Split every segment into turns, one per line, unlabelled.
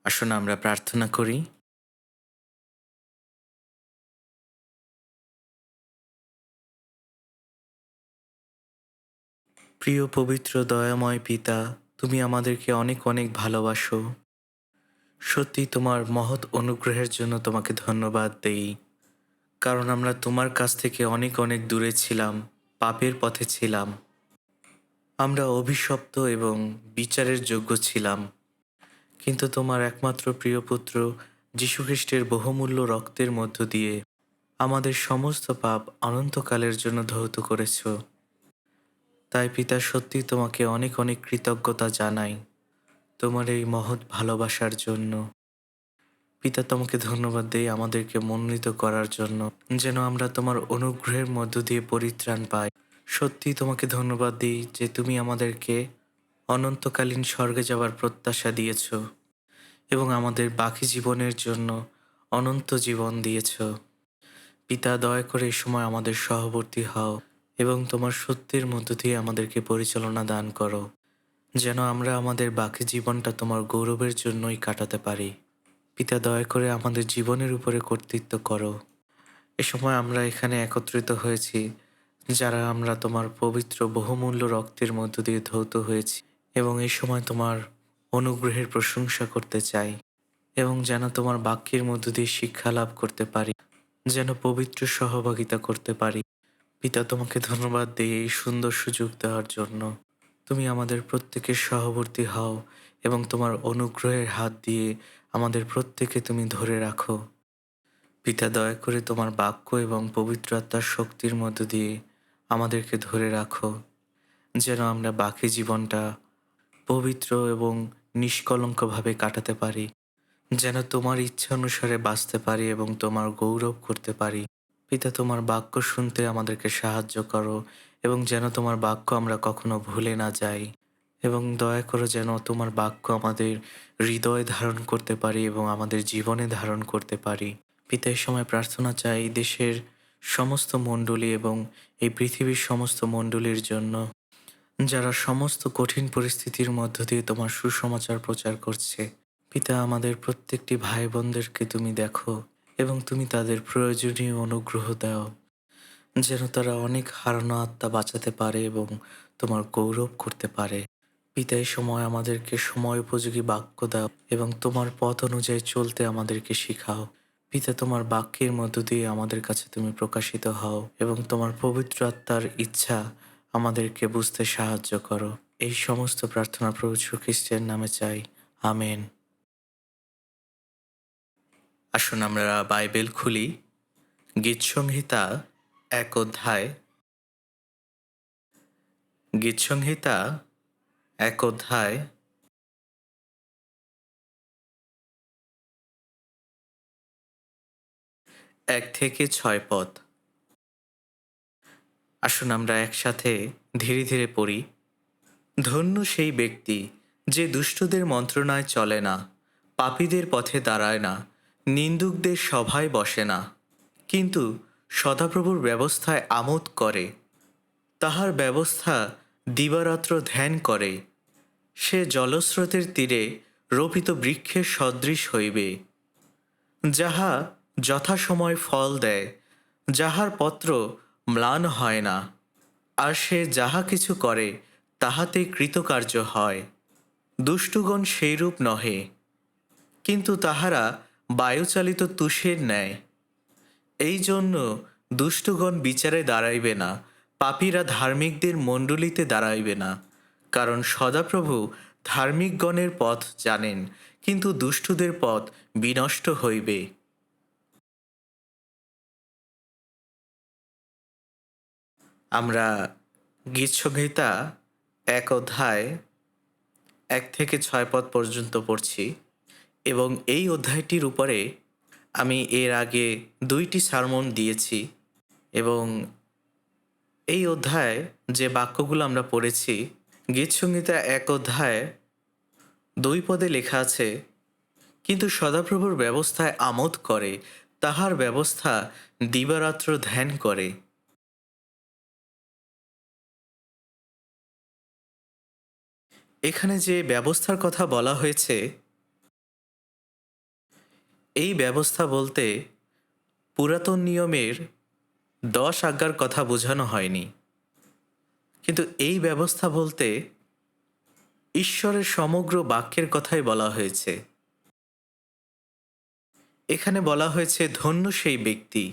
আসুন আমরা প্রার্থনা করি। প্রিয় পবিত্র দয়াময় পিতা, তুমি আমাদেরকে অনেক অনেক ভালোবাসো। সত্যি তোমার মহৎ অনুগ্রহের জন্য তোমাকে ধন্যবাদ দেই। কারণ আমরা তোমার কাছ থেকে অনেক অনেক দূরে ছিলাম, পাপের পথে ছিলাম। আমরা অভিশপ্ত এবং বিচারের যোগ্য ছিলাম। কিন্তু তোমার একমাত্র প্রিয় পুত্র যীশুখ্রিস্টের বহুমূল্য রক্তের মধ্য দিয়ে আমাদের সমস্ত পাপ অনন্তকালের জন্য ধৌত করেছ। তাই পিতা, সত্যি তোমাকে অনেক অনেক কৃতজ্ঞতা জানাই তোমার এই মহৎ ভালোবাসার জন্য। পিতা, তোমাকে ধন্যবাদ দেই আমাদেরকে মনোনীত করার জন্য, যেন আমরা তোমার অনুগ্রহের মধ্য দিয়ে পরিত্রাণ পাই। সত্যি তোমাকে ধন্যবাদ দিই যে তুমি আমাদেরকে অনন্তকালীন স্বর্গে যাওয়ার প্রত্যাশা দিয়েছ এবং আমাদের বাকি জীবনের জন্য অনন্ত জীবন দিয়েছ। পিতা, দয়া করে এই সময় আমাদের সহবর্তী হও এবং তোমার সত্যের মধ্য দিয়ে আমাদেরকে পরিচালনা দান করো, যেন আমরা আমাদের বাকি জীবনটা তোমার গৌরবের জন্যই কাটাতে পারি। পিতা, দয়া করে আমাদের জীবনের উপরে কর্তৃত্ব করো। এ সময় আমরা এখানে একত্রিত হয়েছি যারা আমরা তোমার পবিত্র বহুমূল্য রক্তের মধ্য দিয়ে ধৌত হয়েছি, এবং এই সময় তোমার অনুগ্রহের প্রশংসা করতে চাই এবং যেন তোমার বাক্যের মধ্য দিয়ে শিক্ষা লাভ করতে পারি, যেন পবিত্র সহভাগিতা করতে পারি। পিতা, তোমাকে ধন্যবাদ দিই এই সুন্দর সুযোগ দেওয়ার জন্য। তুমি আমাদের প্রত্যেকের সহবর্তী হও এবং তোমার অনুগ্রহের হাত দিয়ে আমাদের প্রত্যেকে তুমি ধরে রাখো। পিতা, দয়া করে তোমার বাক্য এবং পবিত্র আত্মার শক্তির মধ্য দিয়ে আমাদেরকে ধরে রাখো, যেন আমরা বাকি জীবনটা পবিত্র এবং নিষ্কলঙ্কভাবে কাটাতে পারি, যেন তোমার ইচ্ছা অনুসারে বাঁচতে পারি এবং তোমার গৌরব করতে পারি। পিতা, তোমার বাক্য শুনতে আমাদেরকে সাহায্য করো এবং যেন তোমার বাক্য আমরা কখনো ভুলে না যাই, এবং দয়া করো যেন তোমার বাক্য আমাদের হৃদয়ে ধারণ করতে পারি এবং আমাদের জীবনে ধারণ করতে পারি। পিতা, এই সময় প্রার্থনা চাই দেশের সমস্ত মণ্ডলী এবং এই পৃথিবীর সমস্ত মণ্ডলীর জন্য, যারা সমস্ত কঠিন পরিস্থিতির মধ্য দিয়ে তোমার সুসমাচার প্রচার করছে। পিতা, আমাদের প্রত্যেকটি ভাই বোনদেরকে তুমি দেখো এবং তুমি তাদের প্রয়োজনীয় অনুগ্রহ দাও, যেন তারা অনেক হারানো আত্মা বাঁচাতে পারে এবং তোমার গৌরব করতে পারে। পিতা, এই সময় আমাদেরকে সময় উপযোগী বাক্য দাও এবং তোমার পথ অনুযায়ী চলতে আমাদেরকে শিখাও। পিতা, তোমার বাক্যের মধ্য দিয়ে আমাদের কাছে তুমি প্রকাশিত হও এবং তোমার পবিত্র আত্মার ইচ্ছা আমাদেরকে বুঝতে সাহায্য করো। এই সমস্ত প্রার্থনা প্রভু যীশু খ্রিস্টের নামে চাই। আমেন। আসুন আমরা বাইবেল খুলি। গীতসংহিতা ১ অধ্যায়। গীতসংহিতা ১ অধ্যায় ১ থেকে ৬ পদ। আসুন আমরা একসাথে ধীরে ধীরে পড়ি। ধন্য সেই ব্যক্তি যে দুষ্টদের মন্ত্রণায় চলে না, পাপীদের পথে দাঁড়ায় না, নিন্দুকদের সভায় বসে না, কিন্তু সদাপ্রভুর ব্যবস্থায় আমোদ করে, তাহার ব্যবস্থা দিবারাত্র ধ্যান করে। সে জলস্রোতের তীরে রোপিত বৃক্ষের সদৃশ হইবে, যাহা যথাসময় ফল দেয়, যাহার পত্র ম্লান হয় না, আর সে যাহা কিছু করে তাহাতে কৃতকার্য হয়। দুষ্টুগণ সেইরূপ নহে, কিন্তু তাহারা বায়ুচালিত তুষের ন্যায়। এই জন্য দুষ্টুগণ বিচারে দাঁড়াইবে না, পাপীরা ধার্মিকদের মণ্ডলীতে দাঁড়াইবে না। কারণ সদাপ্রভু ধার্মিকগণের পথ জানেন, কিন্তু দুষ্টুদের পথ বিনষ্ট হইবে। আমরা গীতসংহিতা ১ অধ্যায় ১ থেকে ৬ পদ পর্যন্ত পড়ছি, এবং এই অধ্যায়টির উপরে আমি এর আগে ২টি সারমন দিয়েছি, এবং এই অধ্যায়ে যে বাক্যগুলো আমরা পড়েছি, গীতসংহিতা ১ অধ্যায় ২ পদে লেখা আছে, কিন্তু সদাপ্রভুর ব্যবস্থায় আমোদ করে, তাহার ব্যবস্থা দিবারাত্র ধ্যান করে। এখানে যে ব্যবস্থার কথা বলা হয়েছে, এই ব্যবস্থা বলতে পুরাতন নিয়মের 10 আজ্ঞার কথা বোঝানো হয়নি, কিন্তু এই ব্যবস্থা বলতে ঈশ্বরের সমগ্র বাক্যের কথাই বলা হয়েছে। এখানে বলা হয়েছে ধন্য সেই ব্যক্তি।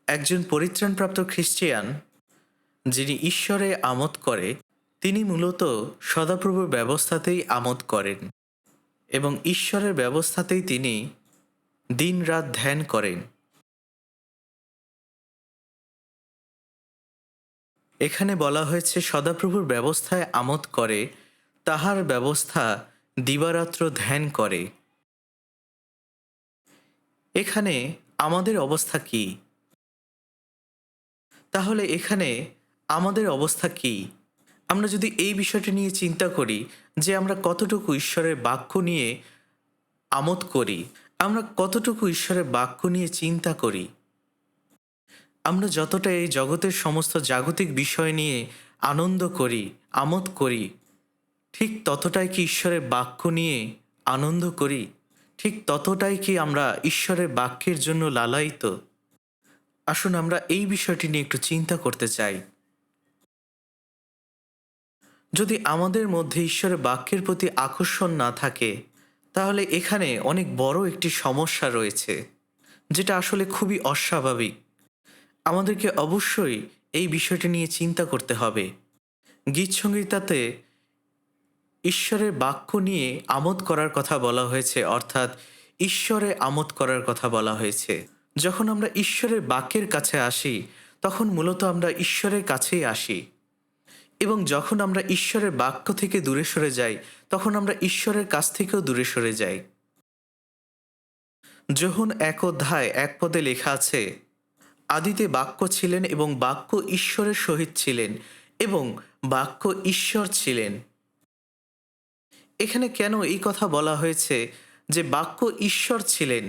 একজন পরিত্রাণপ্রাপ্ত খ্রিস্টিয়ান যিনি ঈশ্বরে আমোদ করে, তিনি মূলত সদাপ্রভুর ব্যবস্থাতেই আমোদ করেন এবং ঈশ্বরের ব্যবস্থাতেই তিনি দিনরাত ধ্যান করেন। এখানে বলা হয়েছে সদাপ্রভুর ব্যবস্থায় আমোদ করে, তাহার ব্যবস্থা দিবারাত্র ধ্যান করে। এখানে আমাদের অবস্থা কি? তাহলে এখানে আমাদের অবস্থা কি? আমরা যদি এই বিষয়টি নিয়ে চিন্তা করি যে আমরা কতটুকু ঈশ্বরের বাক্য নিয়ে আমোদ করি, আমরা কতটুকু ঈশ্বরের বাক্য নিয়ে চিন্তা করি, আমরা যতটা এই জগতের সমস্ত জাগতিক বিষয় নিয়ে আনন্দ করি, আমোদ করি, ঠিক ততটাই কি ঈশ্বরের বাক্য নিয়ে আনন্দ করি? ঠিক ততটাই কি আমরা ঈশ্বরের বাক্যের জন্য লালায়িত? আসুন আমরা এই বিষয়টি নিয়ে একটু চিন্তা করতে চাই। যদি আমাদের মধ্যে ঈশ্বরের বাক্যের প্রতি আকর্ষণ না থাকে, তাহলে এখানে অনেক বড় একটি সমস্যা রয়েছে, যেটা আসলে খুবই অস্বাভাবিক। আমাদেরকে অবশ্যই এই বিষয়টি নিয়ে চিন্তা করতে হবে। গীতসংহিতাতে ঈশ্বরের বাক্য নিয়ে আমোদ করার কথা বলা হয়েছে, অর্থাৎ ঈশ্বরে আমোদ করার কথা বলা হয়েছে। যখন আমরা ঈশ্বরের বাক্যের কাছে আসি, তখন মূলত আমরা ঈশ্বরের কাছেই আসি, এবং যখন আমরা ঈশ্বরের বাক্য থেকে দূরে সরে যাই, তখন আমরা ঈশ্বরের কাছ থেকেও দূরে সরে যাই। যোহন 1:1 লেখা আছে, আদিতে বাক্য ছিলেন এবং বাক্য ঈশ্বরের সহিত ছিলেন এবং বাক্য ঈশ্বর ছিলেন। এখানে কেন এই কথা বলা হয়েছে যে বাক্য ঈশ্বর ছিলেন?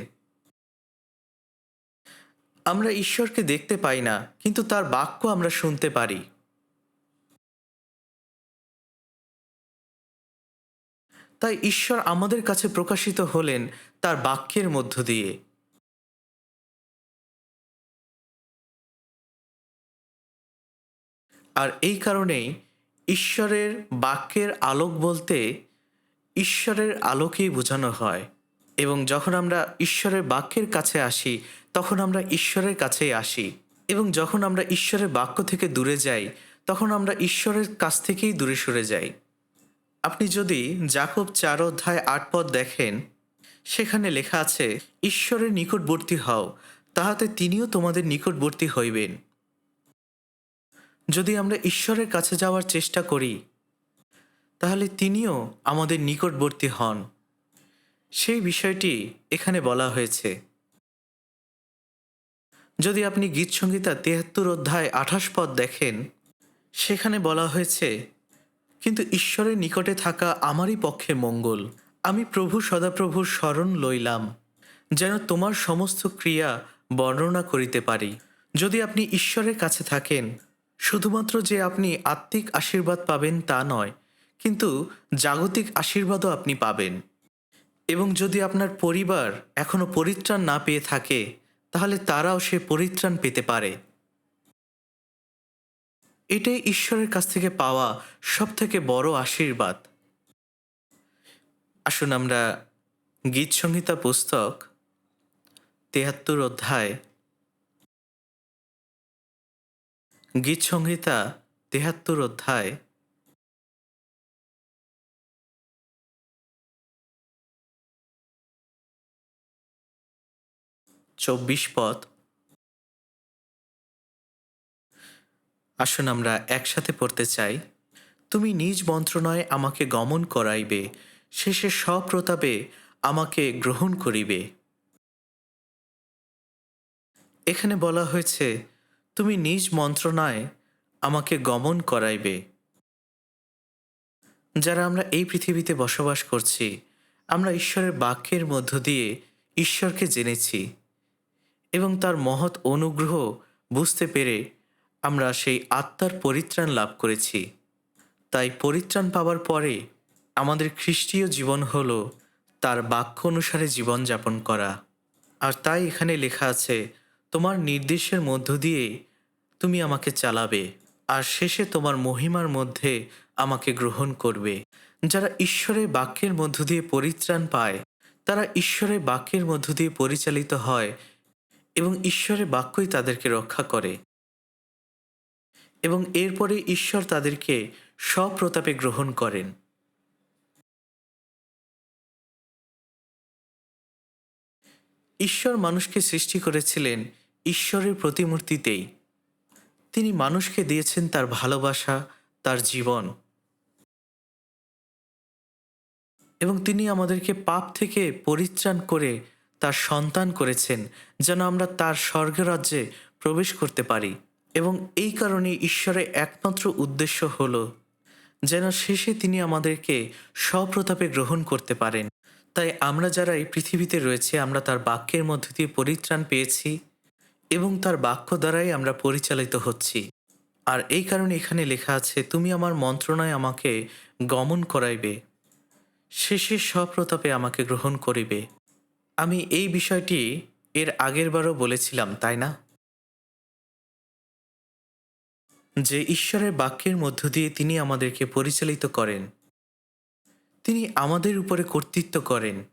আমরা ঈশ্বরকে দেখতে পাই না, কিন্তু তার বাক্য আমরা শুনতে পারি। তাই ঈশ্বর আমাদের কাছে প্রকাশিত হলেন তার বাক্যের মধ্য দিয়ে। আর এই কারণেই ঈশ্বরের বাক্যের আলোক বলতে ঈশ্বরের আলোকেই বোঝানো হয়। এবং যখন আমরা ঈশ্বরের বাক্যের কাছে আসি, তখন আমরা ঈশ্বরের কাছেই আসি, এবং যখন আমরা ঈশ্বরের বাক্য থেকে দূরে যাই, তখন আমরা ঈশ্বরের কাছ থেকেই দূরে সরে যাই। আপনি যদি যাকব 4:8 দেখেন, সেখানে লেখা আছে, ঈশ্বরের নিকটবর্তী হও, তাহাতে তিনিও তোমাদের নিকটবর্তী হইবেন। যদি আমরা ঈশ্বরের কাছে যাওয়ার চেষ্টা করি, তাহলে তিনিও আমাদের নিকটবর্তী হন। সেই বিষয়টি এখানে বলা হয়েছে। যদি আপনি গীতসংহিতা 73:28 দেখেন, সেখানে বলা হয়েছে, কিন্তু ঈশ্বরের নিকটে থাকা আমারই পক্ষে মঙ্গল। আমি প্রভু সদাপ্রভুর শরণ লইলাম, যেন তোমার সমস্ত ক্রিয়া বর্ণনা করিতে পারি। যদি আপনি ঈশ্বরের কাছে থাকেন, শুধুমাত্র যে আপনি আত্মিক আশীর্বাদ পাবেন তা নয়, কিন্তু জাগতিক আশীর্বাদও আপনি পাবেন। এবং যদি আপনার পরিবার এখনো পরিত্রাণ না পেয়ে থাকে, তাহলে তারাও সে পরিত্রাণ পেতে পারে। এটাই ঈশ্বরের কাছ থেকে পাওয়া সবথেকে বড় আশীর্বাদ। আসুন আমরা গীতসংহিতা পুস্তক 73 গীতসংহিতা 73 24 আসুন আমরা একসাথে পড়তে চাই। তুমি নিজ মন্ত্রণায় আমাকে গমন করাইবে, শেষে স্বপ্রতাপে আমাকে গ্রহণ করিবে। এখানে বলা হয়েছে, তুমি নিজ মন্ত্রণায় আমাকে গমন করাইবে। যারা আমরা এই পৃথিবীতে বসবাস করছি, আমরা ঈশ্বরের বাক্যের মধ্য দিয়ে ঈশ্বরকে জেনেছি এবং তার মহৎ অনুগ্রহ বুঝতে পেরে আমরা সেই আত্মার পরিত্রাণ লাভ করেছি। তাই পরিত্রাণ পাওয়ার পরে আমাদের খ্রিস্টীয় জীবন হল তার বাক্য অনুসারে জীবনযাপন করা। আর তাই এখানে লেখা আছে, তোমার নির্দেশের মধ্য দিয়ে তুমি আমাকে চালাবে, আর শেষে তোমার মহিমার মধ্যে আমাকে গ্রহণ করবে। যারা ঈশ্বরের বাক্যের মধ্য দিয়ে পরিত্রাণ পায়, তারা ঈশ্বরের বাক্যের মধ্য দিয়ে পরিচালিত হয় এবং ঈশ্বরের বাক্যই তাদেরকে রক্ষা করে। এবং এরপরে ঈশ্বর তাদেরকে স্বপ্রতাপে গ্রহণ করেন। ঈশ্বর মানুষকে সৃষ্টি করেছিলেন ঈশ্বরের প্রতিমূর্তিতেই। তিনি মানুষকে দিয়েছেন তার ভালোবাসা, তার জীবন, এবং তিনি আমাদেরকে পাপ থেকে পরিত্রাণ করে তার সন্তান করেছেন, যেন আমরা তার স্বর্গরাজ্যে প্রবেশ করতে পারি। এবং এই কারণে ঈশ্বরের একমাত্র উদ্দেশ্য হল যেন শেষে তিনি আমাদেরকে স্বপ্রতাপে গ্রহণ করতে পারেন। তাই আমরা যারা এই পৃথিবীতে রয়েছে, আমরা তার বাক্যের মধ্য দিয়ে পরিত্রাণ পেয়েছি এবং তার বাক্য দ্বারাই আমরা পরিচালিত হচ্ছি। আর এই কারণে এখানে লেখা আছে, তুমি আমার মন্ত্রণায় আমাকে গমন করাইবে, শেষে স্বপ্রতাপে আমাকে গ্রহণ করিবে। আমি এই বিষয়টি এর আগের বারও বলেছিলাম, তাই না? যে ঈশ্বরের বাক্যের মধ্য দিয়ে তিনি আমাদেরকে পরিচালিত করেন, তিনি আমাদের উপরে কর্তৃত্ব করেন।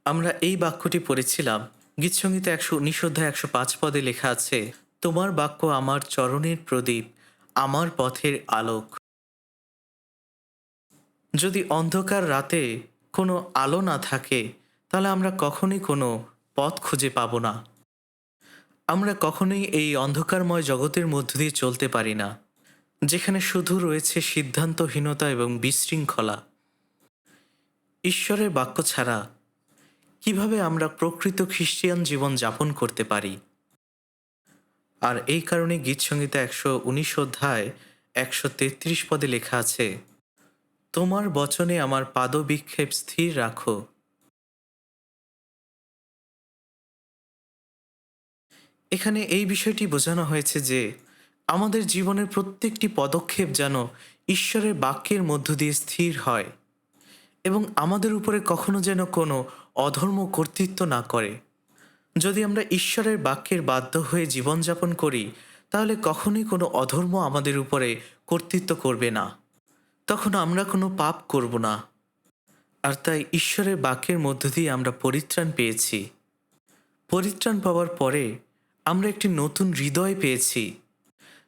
আমরা এই বাক্যটি পড়েছিলাম গীতসংহিতা ১১৯ অধ্যায় ১০৫ পদে লেখা আছে, তোমার বাক্য আমার চরণের প্রদীপ, আমার পথের আলোক। যদি অন্ধকার রাতে কোনো আলো না থাকে, তাহলে আমরা কখনোই কোনো পথ খুঁজে পাব না। আমরা কখনোই এই অন্ধকারময় জগতের মধ্য দিয়ে চলতে পারি না, যেখানে শুধু রয়েছে সিদ্ধান্তহীনতা এবং বিশৃঙ্খলা। ঈশ্বরের বাক্য ছাড়া কিভাবে আমরা প্রকৃত খ্রিস্টিয়ান জীবন যাপন করতে পারি? আর এই কারণে গীতসংহিতা ১১৯ অধ্যায় ১৩৩ পদে লেখা আছে, তোমার বচনে আমার পাদবিক্ষেপ স্থির রাখো। এখানে এই বিষয়টি বোঝানো হয়েছে যে আমাদের জীবনের প্রত্যেকটি পদক্ষেপ যেন ঈশ্বরের বাক্যের মধ্য দিয়ে স্থির হয় এবং আমাদের উপরে কখনো যেন কোনো অধর্ম কর্তৃত্ব না করে। যদি আমরা ঈশ্বরের বাক্যের বাধ্য হয়ে জীবনযাপন করি, তাহলে কখনোই কোনো অধর্ম আমাদের উপরে কর্তৃত্ব করবে না। তখন আমরা কোনো পাপ করব না। আর তাই ঈশ্বরের বাক্যের মধ্য দিয়ে আমরা পরিত্রাণ পেয়েছি। পরিত্রাণ পাওয়ার পরে আমরা একটি নতুন হৃদয় পেয়েছি,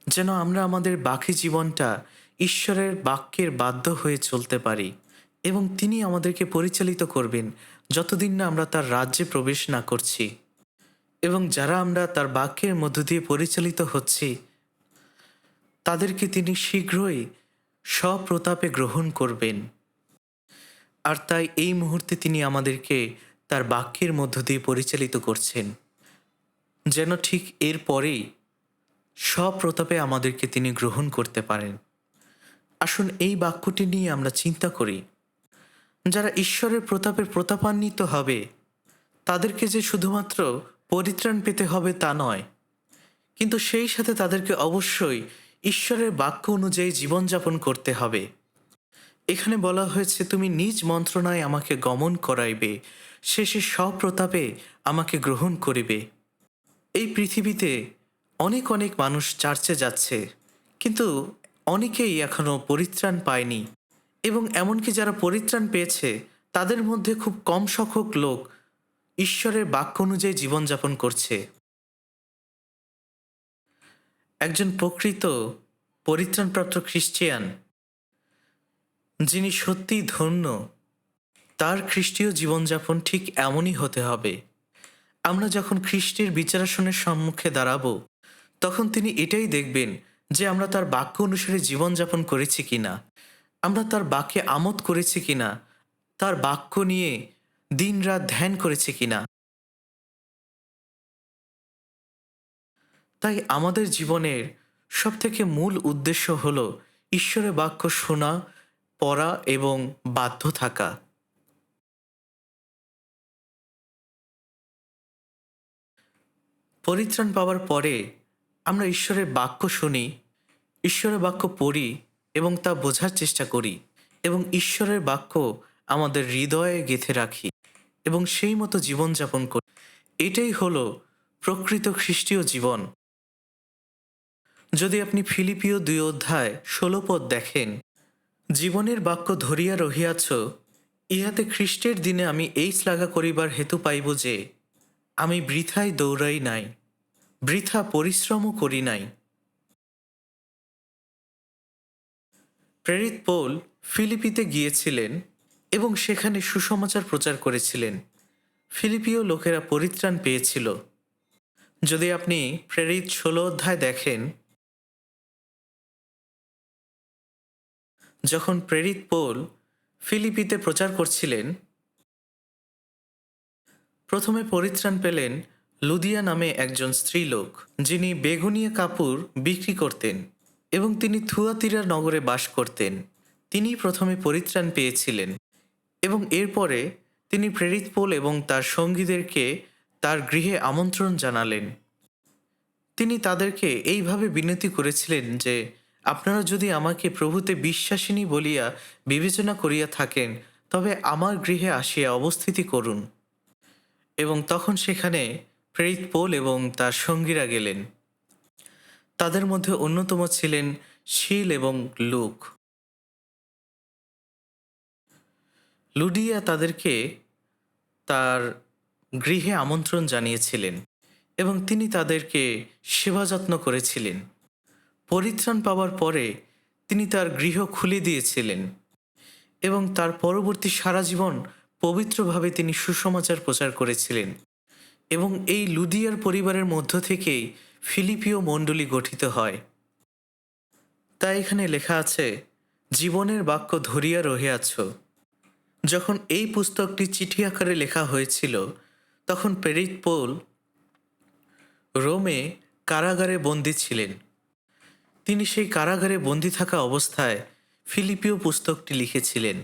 যেন আমরা আমাদের বাকি জীবনটা ঈশ্বরের বাক্যের বাধ্য হয়ে চলতে পারি এবং তিনি আমাদেরকে পরিচালিত করবেন যতদিন না আমরা তার রাজ্যে প্রবেশ না করছি। এবং যারা আমরা তার বাক্যের মধ্য দিয়ে পরিচালিত হচ্ছি, তাদেরকে তিনি শীঘ্রই স্বপ্রতাপে গ্রহণ করবেন। আর তাই এই মুহূর্তে তিনি আমাদেরকে তার বাক্যের মধ্য দিয়ে পরিচালিত করছেন, যেন ঠিক এর পরেই স্বপ্রতাপে আমাদেরকে তিনি গ্রহণ করতে পারেন। আসুন এই বাক্যটি নিয়ে আমরা চিন্তা করি। যারা ঈশ্বরের প্রতাপে প্রতাপান্বিত হবে, তাদেরকে যে শুধুমাত্র পরিত্রাণ পেতে হবে তা নয়, কিন্তু সেই সাথে তাদেরকে অবশ্যই ঈশ্বরের বাক্য অনুযায়ী জীবনযাপন করতে হবে। এখানে বলা হয়েছে, তুমি নিজ মন্ত্রণায় আমাকে গমন করাইবে, শেষে স্বপ্রতাপে আমাকে গ্রহণ করিবে। এই পৃথিবীতে অনেক অনেক মানুষ চার্চে যাচ্ছে, কিন্তু অনেকেই এখনও পরিত্রাণ পায়নি। এবং এমনকি যারা পরিত্রাণ পেয়েছে, তাদের মধ্যে খুব কম সংখ্যক লোক ঈশ্বরের বাক্য অনুযায়ী জীবনযাপন করছে। একজন প্রকৃত পরিত্রাণপ্রাপ্ত খ্রিস্টিয়ান, যিনি সত্যিই ধন্য, তার খ্রিস্টীয় জীবনযাপন ঠিক এমনই হতে হবে। আমরা যখন খ্রিস্টের বিচারাসনের সম্মুখে দাঁড়াবো, তখন তিনি এটাই দেখবেন যে আমরা তার বাক্য অনুসারে জীবনযাপন করেছি কিনা, আমরা তার বাক্যে আমোদ করেছি কিনা, তার বাক্য নিয়ে দিনরাত ধ্যান করেছি কিনা। তাই আমাদের জীবনের সবথেকে মূল উদ্দেশ্য হল ঈশ্বরের বাক্য শোনা, পড়া এবং বাধ্য থাকা। পরিত্রাণ পাওয়ার পরে আমরা ঈশ্বরের বাক্য শুনি, ঈশ্বরের বাক্য পড়ি এবং তা বোঝার চেষ্টা করি, এবং ঈশ্বরের বাক্য আমাদের হৃদয়ে গেঁথে রাখি এবং সেই মতো জীবনযাপন করি। এটাই হলো প্রকৃত খ্রিস্টীয় জীবন। যদি আপনি ফিলিপিও 2 অধ্যায় 16 পদ দেখেন, জীবনের বাক্য ধরিয়া রহিয়াছ, ইহাতে খ্রিস্টের দিনে আমি এই শ্লাঘা করিবার হেতু পাইব যে আমি বৃথায় দৌড়াই নাই, বৃথা পরিশ্রমও করি নাই। প্রেরিত পৌল ফিলিপিতে গিয়েছিলেন এবং সেখানে সুসমাচার প্রচার করেছিলেন। ফিলিপিও লোকেরা পরিত্রাণ পেয়েছিল। যদি আপনি প্রেরিত 16 অধ্যায় দেখেন, যখন প্রেরিত পৌল ফিলিপিতে প্রচার করছিলেন, প্রথমে পরিত্রাণ পেলেন লুদিয়া নামে একজন স্ত্রীলোক, যিনি বেগুনিয়া কাপড় বিক্রি করতেন এবং তিনি থুয়াতিরা নগরে বাস করতেন। তিনি প্রথমে পরিত্রাণ পেয়েছিলেন এবং এরপরে তিনি প্রেরিত পৌল এবং তার সঙ্গীদেরকে তার গৃহে আমন্ত্রণ জানালেন। তিনি তাদেরকে এইভাবে বিনতি করেছিলেন যে, আপনারা যদি আমাকে প্রভুতে বিশ্বাসিনী বলিয়া বিবেচনা করিয়া থাকেন, তবে আমার গৃহে আসিয়া অবস্থিতি করুন। এবং তখন সেখানে প্রেরিত পৌল এবং তার সঙ্গীরা গেলেন। তাদের মধ্যে অন্যতম ছিলেন শিল এবং লুক। লুডিয়া তাদেরকে তার গৃহে আমন্ত্রণ জানিয়েছিলেন এবং তিনি তাদেরকে সেবা যত্ন করেছিলেন। পরিত্রাণ পাওয়ার পরে তিনি তার গৃহ খুলে দিয়েছিলেন এবং তার পরবর্তী সারা জীবন পবিত্রভাবে তিনি সুসমাচার প্রচার করেছিলেন। এবং এই লুদিয়ার পরিবারের মধ্য থেকেই ফিলিপিও মণ্ডলী গঠিত হয়। তাই এখানে লেখা আছে, জীবনের বাক্য ধরিয়া রহিয়াছ। যখন এই পুস্তকটি চিঠি আকারে লেখা হয়েছিল, তখন প্রেরিত পৌল রোমে কারাগারে বন্দী ছিলেন। তিনি সেই কারাগারে বন্দী থাকা অবস্থায় ফিলিপিও পুস্তকটি লিখেছিলেন।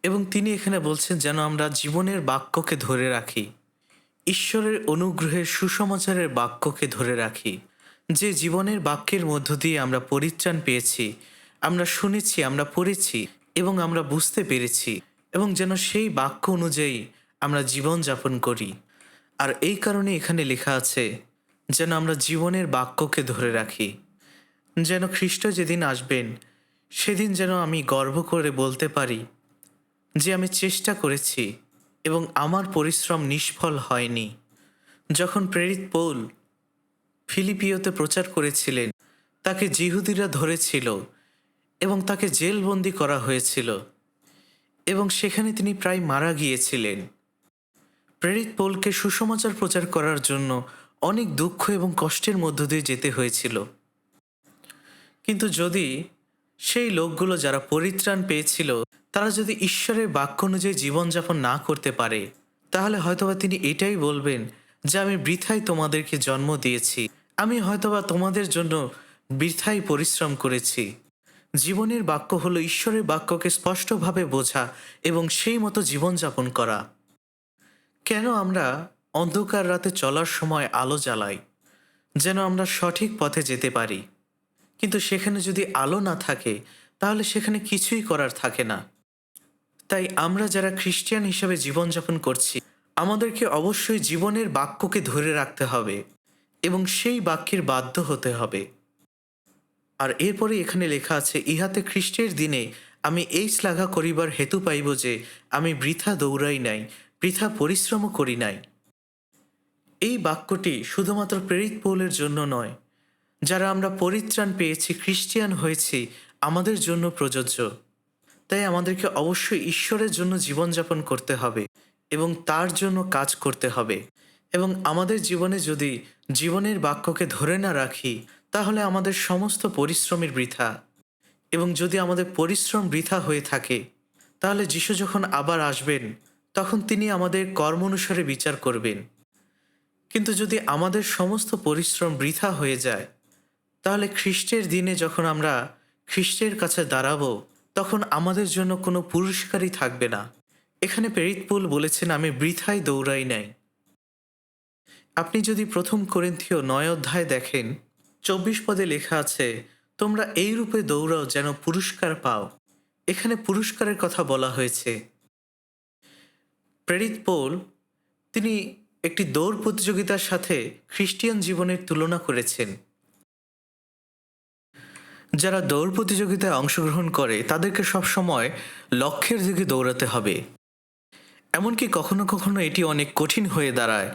এবং তিনি এখানে বলছেন যেন আমরা জীবনের বাক্যকে ধরে রাখি, ঈশ্বরের অনুগ্রহের সুসমাচারের বাক্যকে ধরে রাখি, যে জীবনের বাক্যের মধ্য দিয়ে আমরা পরিত্রাণ পেয়েছি, আমরা শুনেছি, আমরা পড়েছি এবং আমরা বুঝতে পেরেছি, এবং যেন সেই বাক্য অনুযায়ী আমরা জীবন যাপন করি। আর এই কারণে এখানে লেখা আছে যেন আমরা জীবনের বাক্যকে ধরে রাখি, যেন খ্রিস্ট যেদিন আসবেন সেদিন যেন আমি গর্ব করে বলতে পারি যে আমি চেষ্টা করেছি এবং আমার পরিশ্রম নিষ্ফল হয়নি। যখন প্রেরিত পৌল ফিলিপিওতে প্রচার করেছিলেন, তাকে জিহুদিরা ধরেছিল এবং তাকে জেলবন্দি করা হয়েছিল এবং সেখানে তিনি প্রায় মারা গিয়েছিলেন। প্রেরিত পৌলকে সুসমাচার প্রচার করার জন্য অনেক দুঃখ এবং কষ্টের মধ্য দিয়ে যেতে হয়েছিল। কিন্তু যদি সেই লোকগুলো যারা পরিত্রাণ পেয়েছিল, তারা যদি ঈশ্বরের বাক্য অনুযায়ী জীবনযাপন না করতে পারে, তাহলে হয়তোবা তিনি এটাই বলবেন যে আমি বৃথাই তোমাদেরকে জন্ম দিয়েছি, আমি হয়তোবা তোমাদের জন্য বৃথাই পরিশ্রম করেছি। জীবনের বাক্য হলো ঈশ্বরের বাক্যকে স্পষ্টভাবে বোঝা এবং সেই মতো জীবনযাপন করা। কেন আমরা অন্ধকার রাতে চলার সময় আলো জ্বালাই? যেন আমরা সঠিক পথে যেতে পারি। কিন্তু সেখানে যদি আলো না থাকে, তাহলে সেখানে কিছুই করার থাকে না। তাই আমরা যারা খ্রিস্টান হিসেবে জীবনযাপন করছি, আমাদেরকে অবশ্যই জীবনের বাক্যকে ধরে রাখতে হবে এবং সেই বাক্যের বাধ্য হতে হবে। আর এরপরে এখানে লেখা আছে, ইহাতে খ্রিস্টের দিনে আমি এই শ্লাঘা করিবার হেতু পাইব যে আমি বৃথা দৌড়াই নাই, বৃথা পরিশ্রমও করি নাই। এই বাক্যটি শুধুমাত্র প্রেরিত পৌলের জন্য নয়, যারা আমরা পরিত্রাণ পেয়েছি, খ্রিস্টিয়ান হয়েছি, আমাদের জন্য প্রযোজ্য। তাই আমাদেরকে অবশ্যই ঈশ্বরের জন্য জীবনযাপন করতে হবে এবং তার জন্য কাজ করতে হবে। এবং আমাদের জীবনে যদি জীবনের বাক্যকে ধরে না রাখি, তাহলে আমাদের সমস্ত পরিশ্রমের বৃথা। এবং যদি আমাদের পরিশ্রম বৃথা হয়ে থাকে, তাহলে যিশু যখন আবার আসবেন, তখন তিনি আমাদের কর্ম অনুসারে বিচার করবেন। কিন্তু যদি আমাদের সমস্ত পরিশ্রম বৃথা হয়ে যায়, তাহলে খ্রিস্টের দিনে যখন আমরা খ্রিস্টের কাছে দাঁড়াবো, তখন আমাদের জন্য কোনো পুরস্কারই থাকবে না। এখানে প্রেরিত পৌল বলেছেন, আমি বৃথায় দৌড়াই নাই। আপনি যদি 1 কোরিন্থীয় 9 অধ্যায় দেখেন, 24 পদে লেখা আছে, তোমরা এই রূপে দৌড়াও যেন পুরস্কার পাও। এখানে পুরস্কারের কথা বলা হয়েছে। প্রেরিত পৌল তিনি একটি দৌড় প্রতিযোগিতার সাথে খ্রিস্টিয়ান জীবনের তুলনা করেছেন। যারা দৌড় প্রতিযোগিতায় অংশগ্রহণ করে তাদেরকে সবসময় লক্ষ্যের দিকে দৌড়াতে হবে। এমনকি কখনো কখনো এটি অনেক কঠিন হয়ে দাঁড়ায়,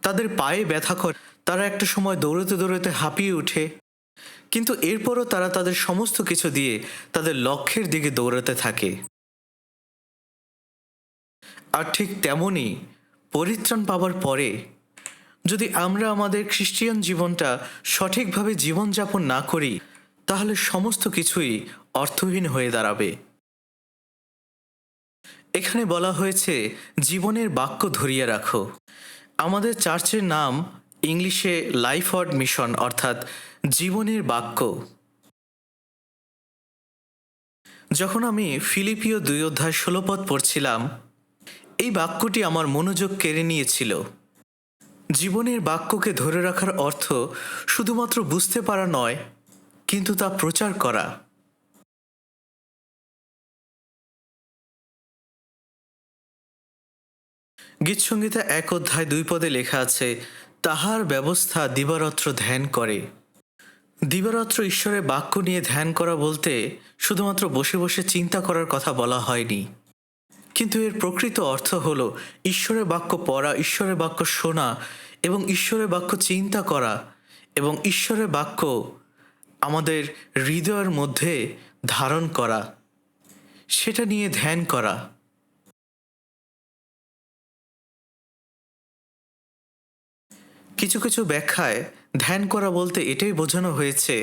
তাদের পায়ে ব্যথা করে, তারা একটা সময় দৌড়াতে দৌড়াতে হাঁপিয়ে ওঠে, কিন্তু এরপরও তারা তাদের সমস্ত কিছু দিয়ে তাদের লক্ষ্যের দিকে দৌড়াতে থাকে। আর ঠিক তেমনই পরিত্রাণ পাওয়ার পরে যদি আমরা আমাদের খ্রিস্টিয়ান জীবনটা সঠিকভাবে জীবনযাপন না করি, তাহলে সমস্ত কিছুই অর্থহীন হয়ে দাঁড়াবে। এখানে বলা হয়েছে জীবনের বাক্য ধরিয়া রাখো। আমাদের চার্চের নাম ইংলিশে লাইফ ওয়ার্ড মিশন, অর্থাৎ জীবনের বাক্য। যখন আমি ফিলিপিও 2:16 পড়ছিলাম, এই বাক্যটি আমার মনোযোগ কেড়ে নিয়েছিল। জীবনের বাক্যকে ধরে রাখার অর্থ শুধুমাত্র বুঝতে পারা নয়, কিন্তু তা প্রচার করা। গীতসংগীতা 1:2 লেখা আছে, তাহার ব্যবস্থা দিবারাত্র ধ্যান করে। দিবারাত্র ঈশ্বরের বাক্য নিয়ে ধ্যান করা বলতে শুধুমাত্র বসে বসে চিন্তা করার কথা বলা হয়নি, কিন্তু এর প্রকৃত অর্থ হল ঈশ্বরের বাক্য পড়া, ঈশ্বরের বাক্য শোনা এবং ঈশ্বরের বাক্য চিন্তা করা, এবং ঈশ্বরের বাক্য আমাদের হৃদয়ের মধ্যে ধারণ করা, সেটা নিয়ে ধ্যান করা। কিছু কিছু ব্যাখ্যায় ধ্যান করা বলতে এটাই বোঝানো হয়েছে,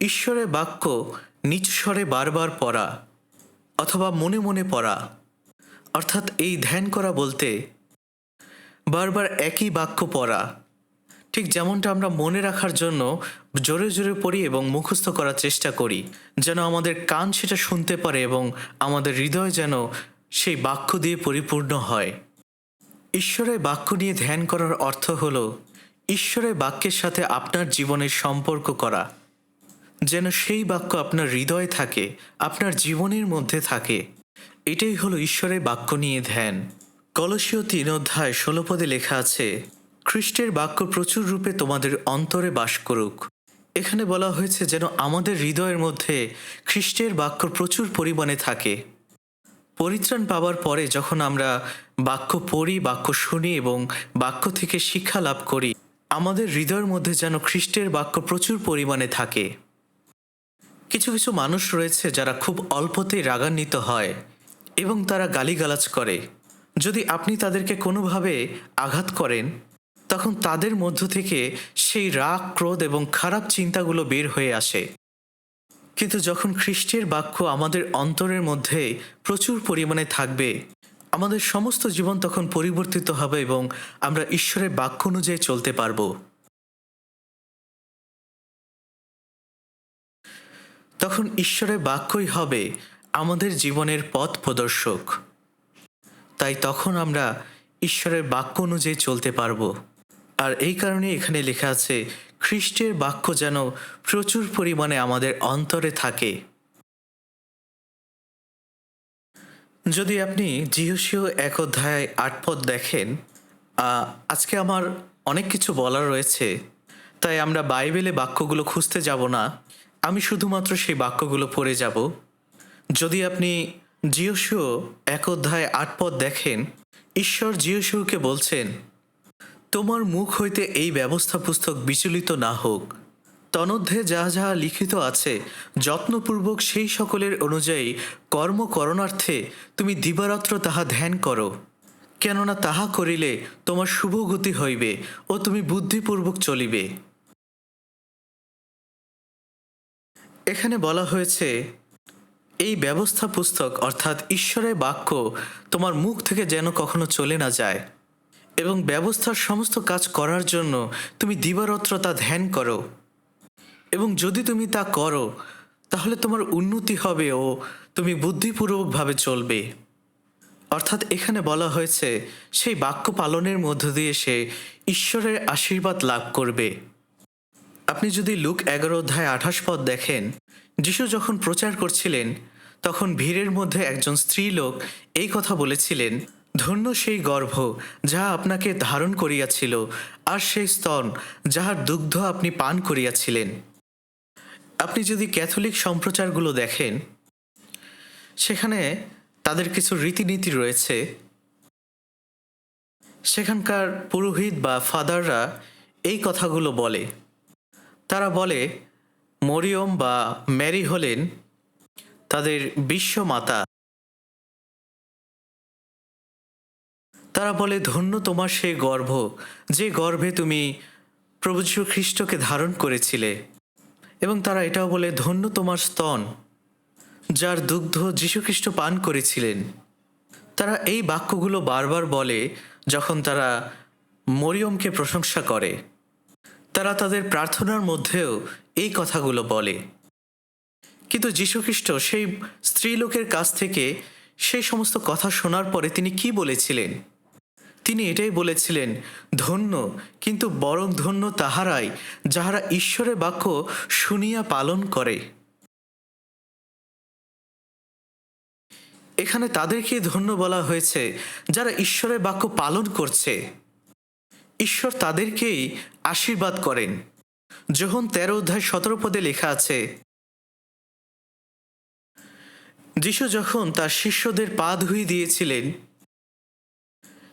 ঈশ্বরের বাক্য নিচ স্বরে বারবার পড়া অথবা মনে মনে পড়া। অর্থাৎ এই ধ্যান করা বলতে বারবার একই বাক্য পড়া, ঠিক যেমনটা আমরা মনে রাখার জন্য জোরে জোরে পড়ি এবং মুখস্থ করার চেষ্টা করি, যেন আমাদের কান সেটা শুনতে পারে এবং আমাদের হৃদয় যেন সেই বাক্য দিয়ে পরিপূর্ণ হয়। ঈশ্বরের বাক্য নিয়ে ধ্যান করার অর্থ হল ঈশ্বরের বাক্যের সাথে আপনার জীবনের সম্পর্ক করা, যেন সেই বাক্য আপনার হৃদয়ে থাকে, আপনার জীবনের মধ্যে থাকে। এটাই হলো ঈশ্বরের বাক্য নিয়ে ধ্যান। কলসীয় 3:16 লেখা আছে, খ্রিস্টের বাক্য প্রচুর রূপে তোমাদের অন্তরে বাস করুক। এখানে বলা হয়েছে যেন আমাদের হৃদয়ের মধ্যে খ্রিস্টের বাক্য প্রচুর পরিমাণে থাকে। পরিত্রাণ পাওয়ার পরে যখন আমরা বাক্য পড়ি, বাক্য শুনি এবং বাক্য থেকে শিক্ষা লাভ করি, আমাদের হৃদয়ের মধ্যে যেন খ্রিস্টের বাক্য প্রচুর পরিমাণে থাকে। কিছু কিছু মানুষ রয়েছে যারা খুব অল্পতেই রাগান্বিত হয় এবং তারা গালিগালাজ করে। যদি আপনি তাদেরকে কোনোভাবে আঘাত করেন, তখন তাদের মধ্য থেকে সেই রাগ, ক্রোধ এবং খারাপ চিন্তাগুলো বের হয়ে আসে। কিন্তু যখন খ্রিস্টের বাক্য আমাদের অন্তরের মধ্যে প্রচুর পরিমাণে থাকবে, আমাদের সমস্ত জীবন তখন পরিবর্তিত হবে এবং আমরা ঈশ্বরের বাক্য অনুযায়ী চলতে পারব। তখন ঈশ্বরের বাক্যই হবে আমাদের জীবনের পথ প্রদর্শক। তাই তখন আমরা ঈশ্বরের বাক্য অনুযায়ী চলতে পারব। আর এই কারণে এখানে লেখা আছে, খ্রিস্টের বাক্য যেন প্রচুর পরিমাণে আমাদের অন্তরে থাকে। যদি আপনি যিহোশীয় 1:8 দেখেন, আজকে আমার অনেক কিছু বলার রয়েছে, তাই আমরা বাইবেলে বাক্যগুলো খুঁজতে যাব না, আমি শুধুমাত্র সেই বাক্যগুলো পড়ে যাব। যদি আপনি যিহোশীয় 1:8 দেখেন, ঈশ্বর যিহোশীয়কে বলছেন, তোমার মুখ হইতে এই ব্যবস্থা পুস্তক বিচলিত না হোক, তন্মধ্যে যাহা যাহা লিখিত আছে যত্নপূর্বক সেই সকলের অনুযায়ী কর্ম করণার্থে তুমি দিবারাত্র তাহা ধ্যান করো, কেননা তাহা করিলে তোমার শুভ গতি হইবে ও তুমি বুদ্ধিপূর্বক চলিবে। এখানে বলা হয়েছে এই ব্যবস্থা পুস্তক অর্থাৎ ঈশ্বরের বাক্য তোমার মুখ থেকে যেন কখনো চলে না যায়, এবং ব্যবস্থার সমস্ত কাজ করার জন্য তুমি দিবারাত্র তা ধ্যান করো, এবং যদি তুমি তা করো তাহলে তোমার উন্নতি হবে ও তুমি বুদ্ধিপূর্বকভাবে চলবে। অর্থাৎ এখানে বলা হয়েছে সেই বাক্য পালনের মধ্য দিয়ে সে ঈশ্বরের আশীর্বাদ লাভ করবে। আপনি যদি লুক 11 অধ্যায় 28 পদ দেখেন, যিশু যখন প্রচার করছিলেন তখন ভিড়ের মধ্যে একজন স্ত্রী লোক এই কথা বলেছিলেন, ধন্য সেই গর্ভ যাহা আপনাকে ধারণ করিয়াছিল, আর সেই স্তন যাহার দুগ্ধ আপনি পান করিয়াছিলেন। আপনি যদি ক্যাথলিক সম্প্রচারগুলো দেখেন, সেখানে তাদের কিছু রীতিনীতি রয়েছে। সেখানকার পুরোহিত বা ফাদাররা এই কথাগুলো বলে। তারা বলে মরিয়ম বা ম্যারি হলেন তাদের বিশ্বমাতা। তারা বলে ধন্য তোমার সেই গর্ভ, যে গর্ভে তুমি প্রভু যীশু খ্রিস্টকে ধারণ করেছিলে। এবং তারা এটাও বলে ধন্য তোমার স্তন, যার দুগ্ধ যীশুখ্রিস্ট পান করেছিলেন। তারা এই বাক্যগুলো বারবার বলে যখন তারা মরিয়মকে প্রশংসা করে। তারা তাদের প্রার্থনার মধ্যেও এই কথাগুলো বলে। কিন্তু যীশুখ্রিস্ট সেই স্ত্রীলোকের কাছ থেকে সেই সমস্ত কথা শোনার পরে তিনি কি বলেছিলেন? তিনি এটাই বলেছিলেন, ধন্য, কিন্তু বরং ধন্য তাহারাই যাহারা ঈশ্বরের বাক্য শুনিয়া পালন করে। এখানে তাদেরকে ধন্য বলা হয়েছে যারা ঈশ্বরের বাক্য পালন করছে। ঈশ্বর তাদেরকেই আশীর্বাদ করেন। যোহন 13 অধ্যায় 17 পদে লেখা আছে, যিশু যখন তার শিষ্যদের পা ধুয়ে দিয়েছিলেন,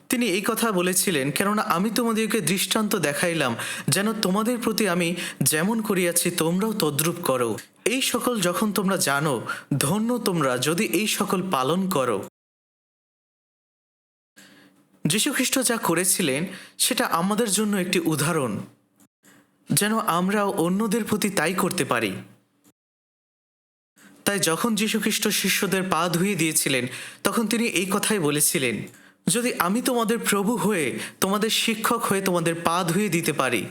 তিনি এই কথা বলেছিলেন, কেননা আমি তোমাদেরকে দৃষ্টান্ত দেখাইলাম যেন তোমাদের প্রতি আমি যেমন করিয়াছি তোমরাও তদ্রূপ করো। এই সকল যখন তোমরা জানো, ধন্য তোমরা যদি এই সকল পালন করো। যীশুখ্রিস্ট যা করেছিলেন সেটা আমাদের জন্য একটি উদাহরণ, যেন আমরাও অন্যদের প্রতি তাই করতে পারি। তাই যখন যীশুখ্রিস্ট শিষ্যদের পা ধুয়ে দিয়েছিলেন, তখন তিনি এই কথাই বলেছিলেন, যদি আমি তোমাদের প্রভু হয়ে, তোমাদের শিক্ষক হয়ে তোমাদের পা ধুয়ে দিতে পারি,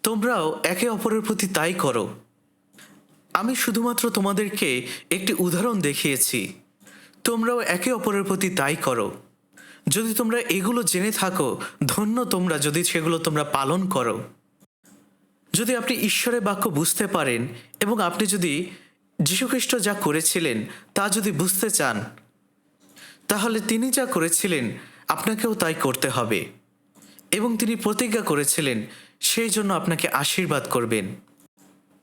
তোমরাও একে অপরের প্রতি তাই করো। আমি শুধুমাত্র তোমাদেরকে একটি উদাহরণ দেখিয়েছি, তোমরাও একে অপরের প্রতি তাই করো। যদি তোমরা এগুলো জেনে থাকো, ধন্য তোমরা যদি সেগুলো তোমরা পালন করো। যদি আপনি ঈশ্বরের বাক্য বুঝতে পারেন এবং আপনি যদি যীশুখ্রিস্ট যা করেছিলেন তা যদি বুঝতে চান, তাহলে তিনি যা করেছিলেন আপনাকেও তাই করতে হবে। এবং তিনি প্রতিজ্ঞা করেছিলেন সেই জন্য আপনাকে আশীর্বাদ করবেন।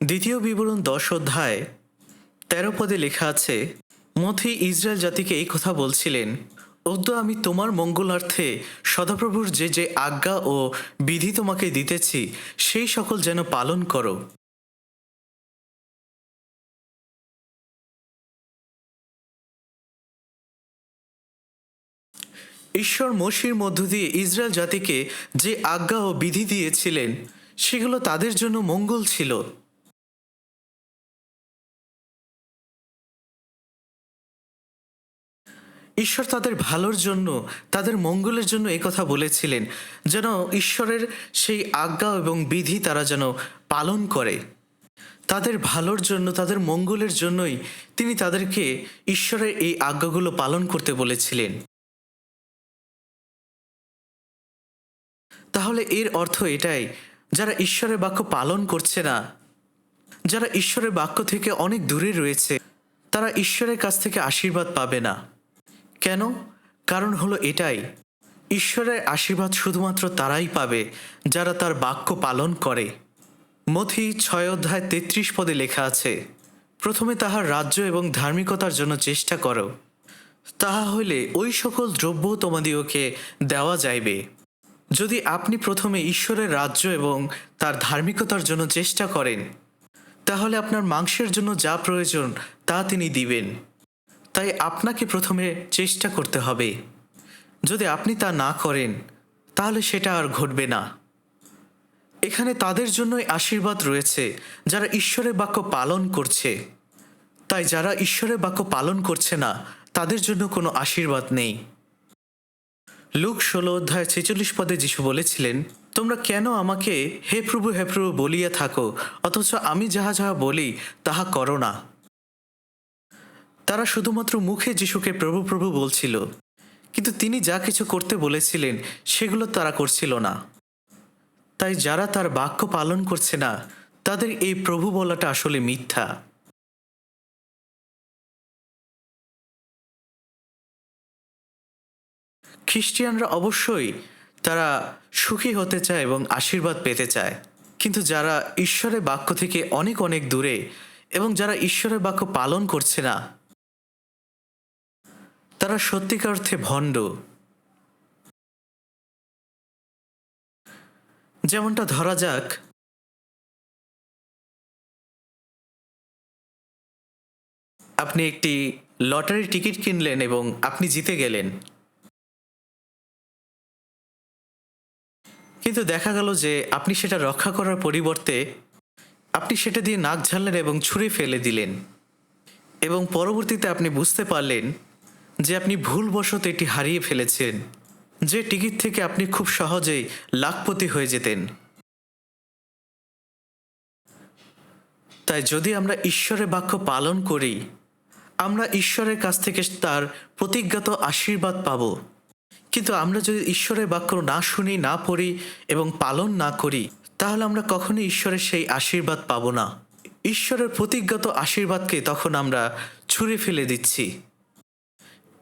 দ্বিতীয় বিবরণ 10 অধ্যায় 13 পদে লেখা আছে, মথি ইসরায়েল জাতিকে এই কথা বলছিলেন, অদ্য আমি তোমার মঙ্গলার্থে সদাপ্রভুর যে যে আজ্ঞা ও বিধি তোমাকে দিতেছি সেই সকল যেন পালন করো। ঈশ্বর মসির মধ্য দিয়ে ইসরায়েল জাতিকে যে আজ্ঞা ও বিধি দিয়েছিলেন সেগুলো তাদের জন্য মঙ্গল ছিল। ঈশ্বর তাদের ভালোর জন্য, তাদের মঙ্গলের জন্য এই কথা বলেছিলেন, যেন ঈশ্বরের সেই আজ্ঞা এবং বিধি তারা যেন পালন করে। তাদের ভালোর জন্য, তাদের মঙ্গলের জন্যই তিনি তাদেরকে ঈশ্বরের এই আজ্ঞাগুলো পালন করতে বলেছিলেন। তাহলে এর অর্থ এটাই, যারা ঈশ্বরের বাক্য পালন করছে না, যারা ঈশ্বরের বাক্য থেকে অনেক দূরে রয়েছে, তারা ঈশ্বরের কাছ থেকে আশীর্বাদ পাবে না। কেন? কারণ হলো এটাই, ঈশ্বরের আশীর্বাদ শুধুমাত্র তারাই পাবে যারা তার বাক্য পালন করে। মথি 6 অধ্যায় 33 পদে লেখা আছে, প্রথমে তাহার রাজ্য এবং ধার্মিকতার জন্য চেষ্টা করো, তাহা হইলে ওই সকল দ্রব্য তোমাদিওকে দেওয়া যাইবে। যদি আপনি প্রথমে ঈশ্বরের রাজ্য এবং তার ধার্মিকতার জন্য চেষ্টা করেন, তাহলে আপনার মাংসের জন্য যা প্রয়োজন তা তিনি দিবেন। তাই আপনাকে প্রথমে চেষ্টা করতে হবে। যদি আপনি তা না করেন, তাহলে সেটা আর ঘটবে না। এখানে তাদের জন্যই আশীর্বাদ রয়েছে যারা ঈশ্বরের বাক্য পালন করছে। তাই যারা ঈশ্বরের বাক্য পালন করছে না, তাদের জন্য কোনো আশীর্বাদ নেই। লুক 16 অধ্যায় 46 পদে যিশু বলেছিলেন, তোমরা কেন আমাকে হে প্রভু বলিয়া থাকো, অথচ আমি যাহা যাহা বলি তাহা করো না। তারা শুধুমাত্র মুখে যিশুকে প্রভু প্রভু বলছিল, কিন্তু তিনি যা কিছু করতে বলেছিলেন সেগুলো তারা করছিল না। তাই যারা তার বাক্য পালন করছে না, তাদের এই প্রভু বলাটা আসলে মিথ্যা। খ্রিস্টিয়ানরা অবশ্যই তারা সুখী হতে চায় এবং আশীর্বাদ পেতে চায়, কিন্তু যারা ঈশ্বরের বাক্য থেকে অনেক অনেক দূরে এবং যারা ঈশ্বরের বাক্য পালন করছে না, তারা সত্যিকার অর্থে ভণ্ড। যেমনটা ধরা যাক, আপনি একটি লটারির টিকিট কিনলেন এবং আপনি জিতে গেলেন, কিন্তু দেখা গেল যে আপনি সেটা রক্ষা করার পরিবর্তে আপনি সেটা দিয়ে নাক ঝাড়লেন এবং ছুঁড়ে ফেলে দিলেন, এবং পরবর্তীতে আপনি বুঝতে পারলেন যে আপনি ভুলবশত এটি হারিয়ে ফেলেছেন, যে টিকিট থেকে আপনি খুব সহজেই লাখপতি হয়ে যেতেন। তাই যদি আমরা ঈশ্বরের বাক্য পালন করি, আমরা ঈশ্বরের কাছ থেকে তার প্রতিজ্ঞাত আশীর্বাদ পাব। কিন্তু আমরা যদি ঈশ্বরের বাক্য না শুনি, না পড়ি এবং পালন না করি, তাহলে আমরা কখনোই ঈশ্বরের সেই আশীর্বাদ পাব না। ঈশ্বরের প্রতিজ্ঞাত আশীর্বাদকে তখন আমরা ছুঁড়ে ফেলে দিচ্ছি।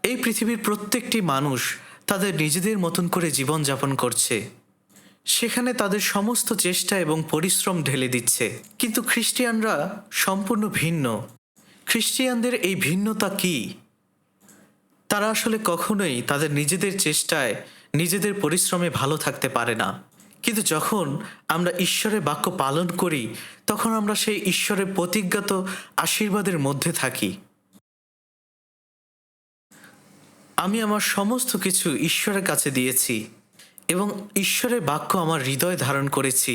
এই পৃথিবীর প্রত্যেকটি মানুষ তাদের নিজেদের মতন করে জীবনযাপন করছে, সেখানে তাদের সমস্ত চেষ্টা এবং পরিশ্রম ঢেলে দিচ্ছে, কিন্তু খ্রিস্টিয়ানরা সম্পূর্ণ ভিন্ন। খ্রিস্টিয়ানদের এই ভিন্নতা কি? তারা আসলে কখনোই তাদের নিজেদের চেষ্টায়, নিজেদের পরিশ্রমে ভালো থাকতে পারে না, কিন্তু যখন আমরা ঈশ্বরের বাক্য পালন করি, তখন আমরা সেই ঈশ্বরের প্রতিজ্ঞাত আশীর্বাদের মধ্যে থাকি। আমি আমার সমস্ত কিছু ঈশ্বরের কাছে দিয়েছি এবং ঈশ্বরের বাক্য আমার হৃদয় ধারণ করেছি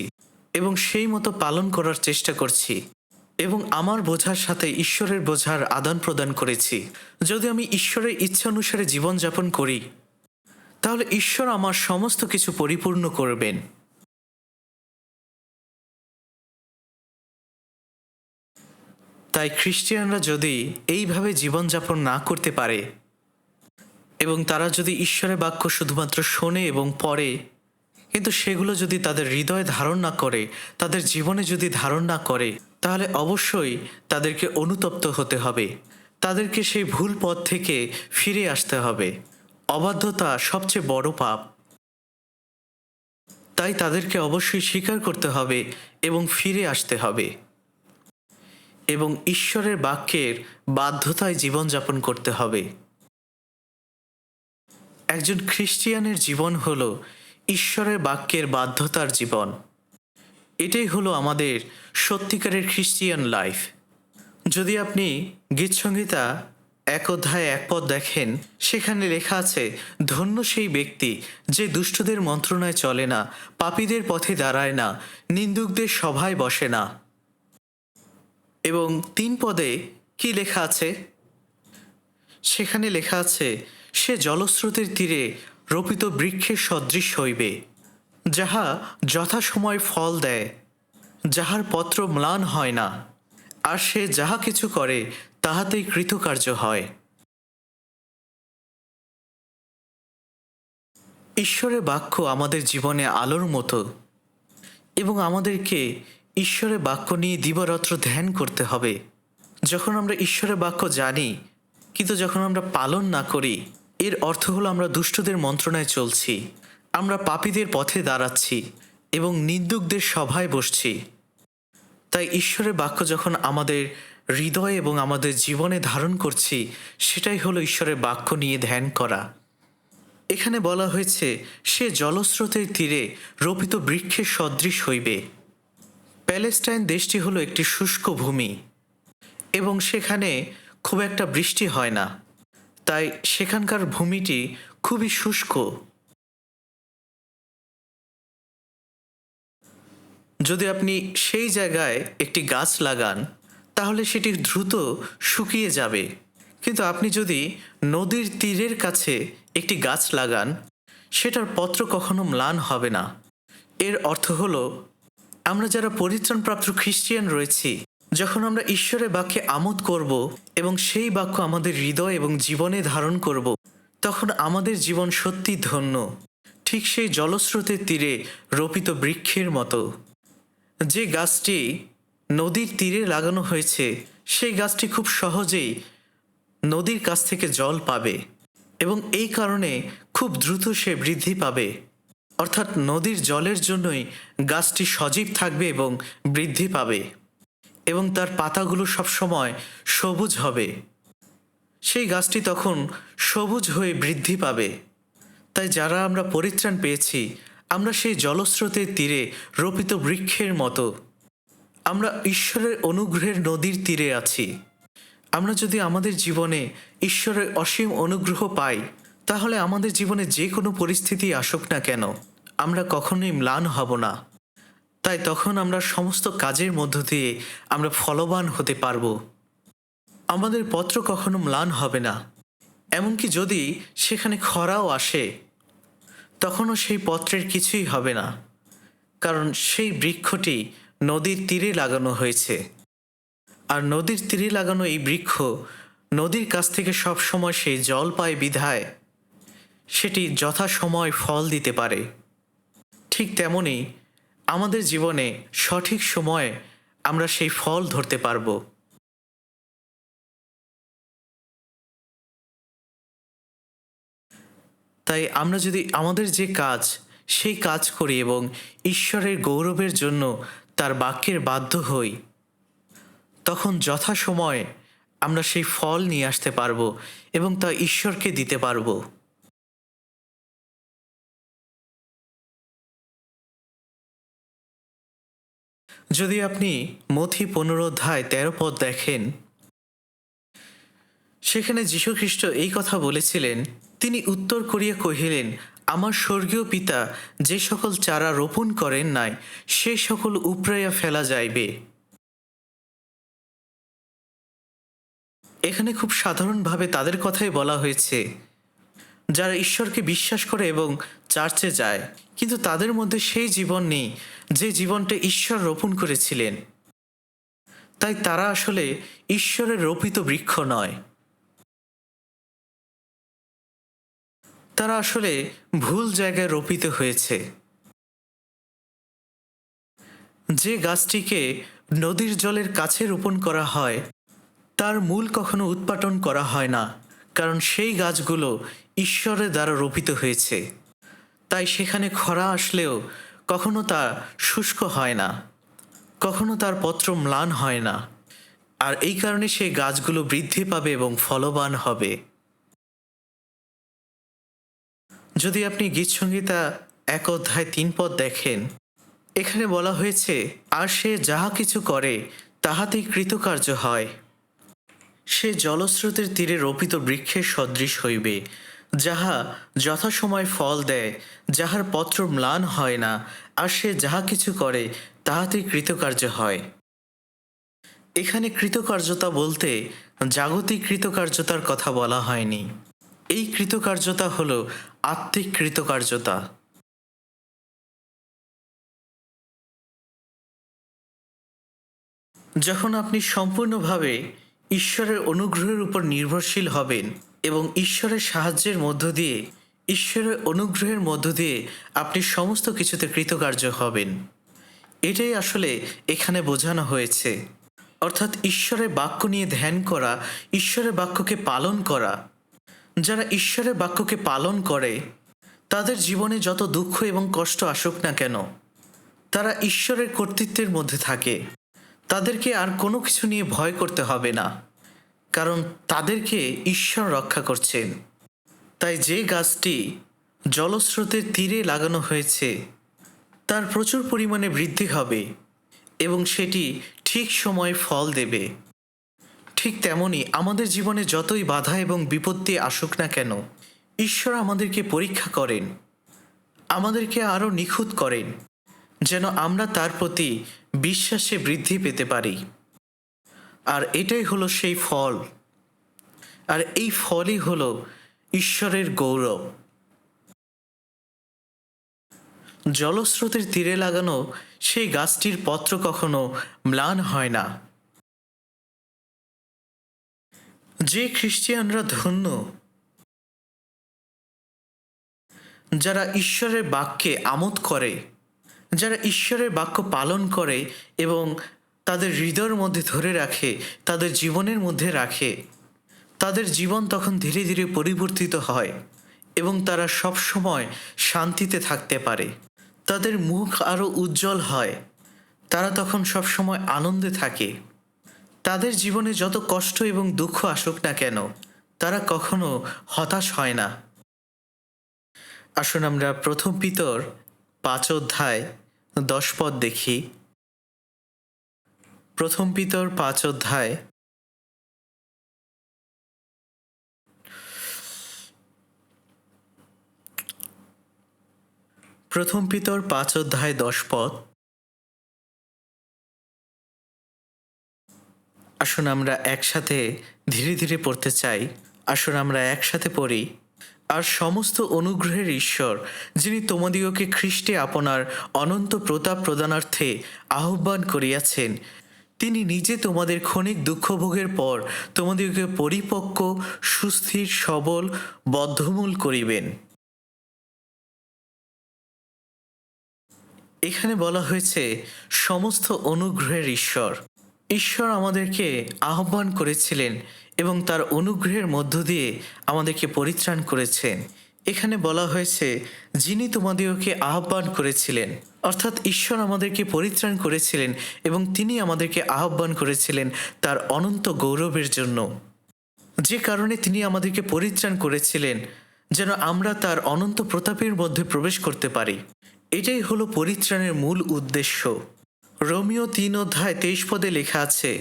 এবং সেই মতো পালন করার চেষ্টা করছি, এবং আমার বোঝার সাথে ঈশ্বরের বোঝার আদান প্রদান করেছি। যদি আমি ঈশ্বরের ইচ্ছা অনুসারে জীবনযাপন করি, তাহলে ঈশ্বর আমার সমস্ত কিছু পরিপূর্ণ করবেন। তাই খ্রিস্টিয়ানরা যদি এইভাবে জীবনযাপন না করতে পারে এবং তারা যদি ঈশ্বরের বাক্য শুধুমাত্র শোনে এবং পড়ে, কিন্তু সেগুলো যদি তাদের হৃদয়ে ধারণ না করে, তাদের জীবনে যদি ধারণ না করে, তাহলে অবশ্যই তাদেরকে অনুতপ্ত হতে হবে। তাদেরকে সেই ভুল পথ থেকে ফিরে আসতে হবে। অবাধ্যতা সবচেয়ে বড় পাপ। তাই তাদেরকে অবশ্যই স্বীকার করতে হবে এবং ফিরে আসতে হবে এবং ঈশ্বরের বাক্যের বাধ্যতায় জীবনযাপন করতে হবে। একজন খ্রিস্টিয়ানের জীবন হলো ঈশ্বরের বাক্যের বাধ্যতার জীবন। এটাই হলো আমাদের সত্যিকারের খ্রিস্টিয়ান লাইফ। যদি আপনি গীতসংহিতা 1 অধ্যায় 1 পদ দেখেন, সেখানে লেখা আছে, ধন্য সেই ব্যক্তি যে দুষ্টদের মন্ত্রণায় চলে না, পাপীদের পথে দাঁড়ায় না, নিন্দুকদের সভায় বসে না। এবং 3 পদে কি লেখা আছে? সেখানে লেখা আছে, সে জলস্রোতের তীরে রোপিত বৃক্ষের সদৃশ হইবে, যাহা যথাসময় ফল দেয়, যাহার পত্র ম্লান হয় না, আর সে যাহা কিছু করে তাহাতেই কৃতকার্য হয়। ঈশ্বরের বাক্য আমাদের জীবনে আলোর মতো, এবং আমাদেরকে ঈশ্বরের বাক্য নিয়ে দিবারাত্র ধ্যান করতে হবে। যখন আমরা ঈশ্বরের বাক্য জানি কিন্তু যখন আমরা পালন না করি, এর অর্থ হলো আমরা দুষ্টদের মন্ত্রণায় চলছি, আমরা পাপীদের পথে দাঁড়াচ্ছি এবং নিন্দুকদের সভায় বসছি। তাই ঈশ্বরের বাক্য যখন আমাদের হৃদয় এবং আমাদের জীবনে ধারণ করছি, সেটাই হলো ঈশ্বরের বাক্য নিয়ে ধ্যান করা। এখানে বলা হয়েছে, সে জলস্রোতের তীরে রোপিত বৃক্ষের সদৃশ হইবে। প্যালেস্টাইন দেশটি হলো একটি শুষ্ক ভূমি এবং সেখানে খুব একটা বৃষ্টি হয় না, তাই সেখানকার ভূমিটি খুবই শুষ্ক। যদি আপনি সেই জায়গায় একটি গাছ লাগান, তাহলে সেটি দ্রুত শুকিয়ে যাবে, কিন্তু আপনি যদি নদীর তীরের কাছে একটি গাছ লাগান, সেটার পত্র কখনো ম্লান হবে না। এর অর্থ হলো, আমরা যারা পরিত্রাণপ্রাপ্ত খ্রিস্টিয়ান রয়েছি, যখন আমরা ঈশ্বরের বাক্যে আমোদ করব এবং সেই বাক্য আমাদের হৃদয় এবং জীবনে ধারণ করব, তখন আমাদের জীবন সত্যি ধন্য, ঠিক সেই জলস্রোতের তীরে রোপিত বৃক্ষের মতো। যে গাছটি নদীর তীরে লাগানো হয়েছে, সেই গাছটি খুব সহজেই নদীর কাছ থেকে জল পাবে এবং এই কারণে খুব দ্রুত সে বৃদ্ধি পাবে। অর্থাৎ নদীর জলের জন্যই গাছটি সজীব থাকবে এবং বৃদ্ধি পাবে এবং তার পাতাগুলো সবসময় সবুজ হবে। সেই গাছটি তখন সবুজ হয়ে বৃদ্ধি পাবে। তাই যারা আমরা পরিত্রাণ পেয়েছি, আমরা সেই জলস্রোতের তীরে রোপিত বৃক্ষের মতো। আমরা ঈশ্বরের অনুগ্রহের নদীর তীরে আছি। আমরা যদি আমাদের জীবনে ঈশ্বরের অসীম অনুগ্রহ পাই, তাহলে আমাদের জীবনে যে কোনো পরিস্থিতি আসুক না কেন, আমরা কখনোই ম্লান হব না। তাই তখন আমরা সমস্ত কাজের মধ্য দিয়ে আমরা ফলবান হতে পারব। আমাদের পত্র কখনো ম্লান হবে না। এমনকি যদি সেখানে খরাও আসে, তখনও সেই পত্রের কিছুই হবে না, কারণ সেই বৃক্ষটি নদীর তীরে লাগানো হয়েছে। আর নদীর তীরে লাগানো এই বৃক্ষ নদীর কাছ থেকে সবসময় সেই জল পায় বিধায় সেটি যথাসময় ফল দিতে পারে। ঠিক তেমনি আমাদের জীবনে সঠিক সময়ে আমরা সেই ফল ধরতে পারব। তাই আমরা যদি আমাদের যে কাজ, সেই কাজ করি এবং ঈশ্বরের গৌরবের জন্য তার বাক্যের বাধ্য হই, তখন যথাসময়ে আমরা সেই ফল নিয়ে আসতে পারব এবং তা ঈশ্বরকে দিতে পারব। যদি আপনি মথি 15 অধ্যায় 13 পদ দেখেন, সেখানে যীশুখ্রিস্ট এই কথা বলেছিলেন। তিনি উত্তর করিয়া কহিলেন, আমার স্বর্গীয় পিতা যে সকল চারা রোপণ করেন নাই, সে সকল উপড়াইয়া ফেলা যাইবে। এখানে খুব সাধারণভাবে তাদের কথাই বলা হয়েছে যারা ঈশ্বরকে বিশ্বাস করে এবং চার্চে যায়, কিন্তু তাদের মধ্যে সেই জীবন নেই যে জীবনটা ঈশ্বর রোপণ করেছিলেন। তাই তারা আসলে ঈশ্বরের রোপিত বৃক্ষ নয়। তারা আসলে ভুল জায়গায় রোপিত হয়েছে। যে গাছটিকে নদীর জলের কাছে রোপণ করা হয়, তার মূল কখনো উৎপাটন করা হয় না, কারণ সেই গাছগুলো ঈশ্বরের দ্বারা রোপিত হয়েছে। তাই সেখানে খরা আসলেও কখনো তা শুষ্ক হয় না, কখনো তার পত্র ম্লান হয় না। আর এই কারণে সেই গাছগুলো বৃদ্ধি পাবে এবং ফলবান হবে। যদি আপনি গীতসংহিতা 1 অধ্যায় 3 পদ দেখেন, এখানে বলা হয়েছে, আর সে যাহা কিছু করে তাহাতেই কৃতকার্য হয়। সে জলস্রোতের তীরে রোপিত বৃক্ষের সদৃশ হইবে, যাহা যথাসময় ফল দেয়, যাহার পত্র ম্লান হয় না, আর সে যাহা কিছু করে তাহাতেই কৃতকার্য হয়। এখানে কৃতকার্যতা বলতে জাগতিক কৃতকার্যতার কথা বলা হয়নি। এই কৃতকার্যতা হল আত্মিক কৃতকার্যতা। যখন আপনি সম্পূর্ণভাবে ঈশ্বরের অনুগ্রহের উপর নির্ভরশীল হবেন এবং ঈশ্বরের সাহায্যের মধ্য দিয়ে, ঈশ্বরের অনুগ্রহের মধ্য দিয়ে আপনি সমস্ত কিছুতে কৃতকার্য হবেন, এটাই আসলে এখানে বোঝানো হয়েছে। অর্থাৎ ঈশ্বরের বাক্য নিয়ে ধ্যান করা, ঈশ্বরের বাক্যকে পালন করা। যারা ঈশ্বরের বাক্যকে পালন করে, তাদের জীবনে যত দুঃখ এবং কষ্ট আসুক না কেন, তারা ঈশ্বরের কর্তৃত্বের মধ্যে থাকে। তাদেরকে আর কোনো কিছু নিয়ে ভয় করতে হবে না, কারণ তাদেরকে ঈশ্বর রক্ষা করছেন। তাই যে গাছটি জলস্রোতের তীরে লাগানো হয়েছে, তার প্রচুর পরিমাণে বৃদ্ধি হবে এবং সেটি ঠিক সময়ে ফল দেবে। ঠিক তেমনি আমাদের জীবনে যতই বাধা এবং বিপত্তি আসুক না কেন, ঈশ্বর আমাদেরকে পরীক্ষা করেন, আমাদেরকে আরও নিখুঁত করেন, যেন আমরা তার প্রতি বিশ্বাসে বৃদ্ধি পেতে পারি। আর এটাই হলো সেই ফল, আর এই ফলই হলো ঈশ্বরের গৌরব। জলস্রোতের তীরে লাগানো সেই গাছটির পত্র কখনো ম্লান হয় না। যে খ্রিস্টিয়ানরা ধন্য, যারা ঈশ্বরের বাক্যে আমোদ করে, যারা ঈশ্বরের বাক্য পালন করে এবং তাদের হৃদয়ের মধ্যে ধরে রাখে, তাদের জীবনের মধ্যে রাখে, তাদের জীবন তখন ধীরে ধীরে পরিবর্তিত হয় এবং তারা সবসময় শান্তিতে থাকতে পারে। তাদের মুখ আরও উজ্জ্বল হয়, তারা তখন সবসময় আনন্দে থাকে। তাদের জীবনে যত কষ্ট এবং দুঃখ আসুক না কেন, তারা কখনো হতাশ হয় না। আসুন আমরা প্রথম পিতর ৫ অধ্যায় ১০ পদ দেখি। প্রথম পিতর ৫ অধ্যায় প্রথম পিতর ৫ অধ্যায় ১০ পদ। আসুন আমরা একসাথে ধীরে ধীরে পড়তে চাই। আসুন আমরা একসাথে পড়ি। আর সমস্ত অনুগ্রহের ঈশ্বর, যিনি তোমাদিগকে খ্রিস্টে আপনার অনন্ত প্রতাপ প্রদানার্থে আহ্বান করিয়াছেন, তিনি নিজে তোমাদের ক্ষণিক দুঃখভোগের পর তোমাদিগকে পরিপক্ক, সুস্থির, সবল, বদ্ধমূল করিবেন। এখানে বলা হয়েছে সমস্ত অনুগ্রহের ঈশ্বর। ঈশ্বর আমাদেরকে আহ্বান করেছিলেন এবং তার অনুগ্রহের মধ্য দিয়ে আমাদেরকে পরিত্রাণ করেছেন। এখানে বলা হয়েছে যিনি তোমাদেরকে আহ্বান করেছিলেন, অর্থাৎ ঈশ্বর আমাদেরকে পরিত্রাণ করেছিলেন এবং তিনি আমাদেরকে আহ্বান করেছিলেন তার অনন্ত গৌরবের জন্য। যে কারণে তিনি আমাদেরকে পরিত্রাণ করেছিলেন যেন আমরা তার অনন্ত প্রতাপের মধ্যে প্রবেশ করতে পারি। এটাই হলো পরিত্রাণের মূল উদ্দেশ্য। রোমিও ৩ অধ্যায় ২৩ পদে লেখা আছে,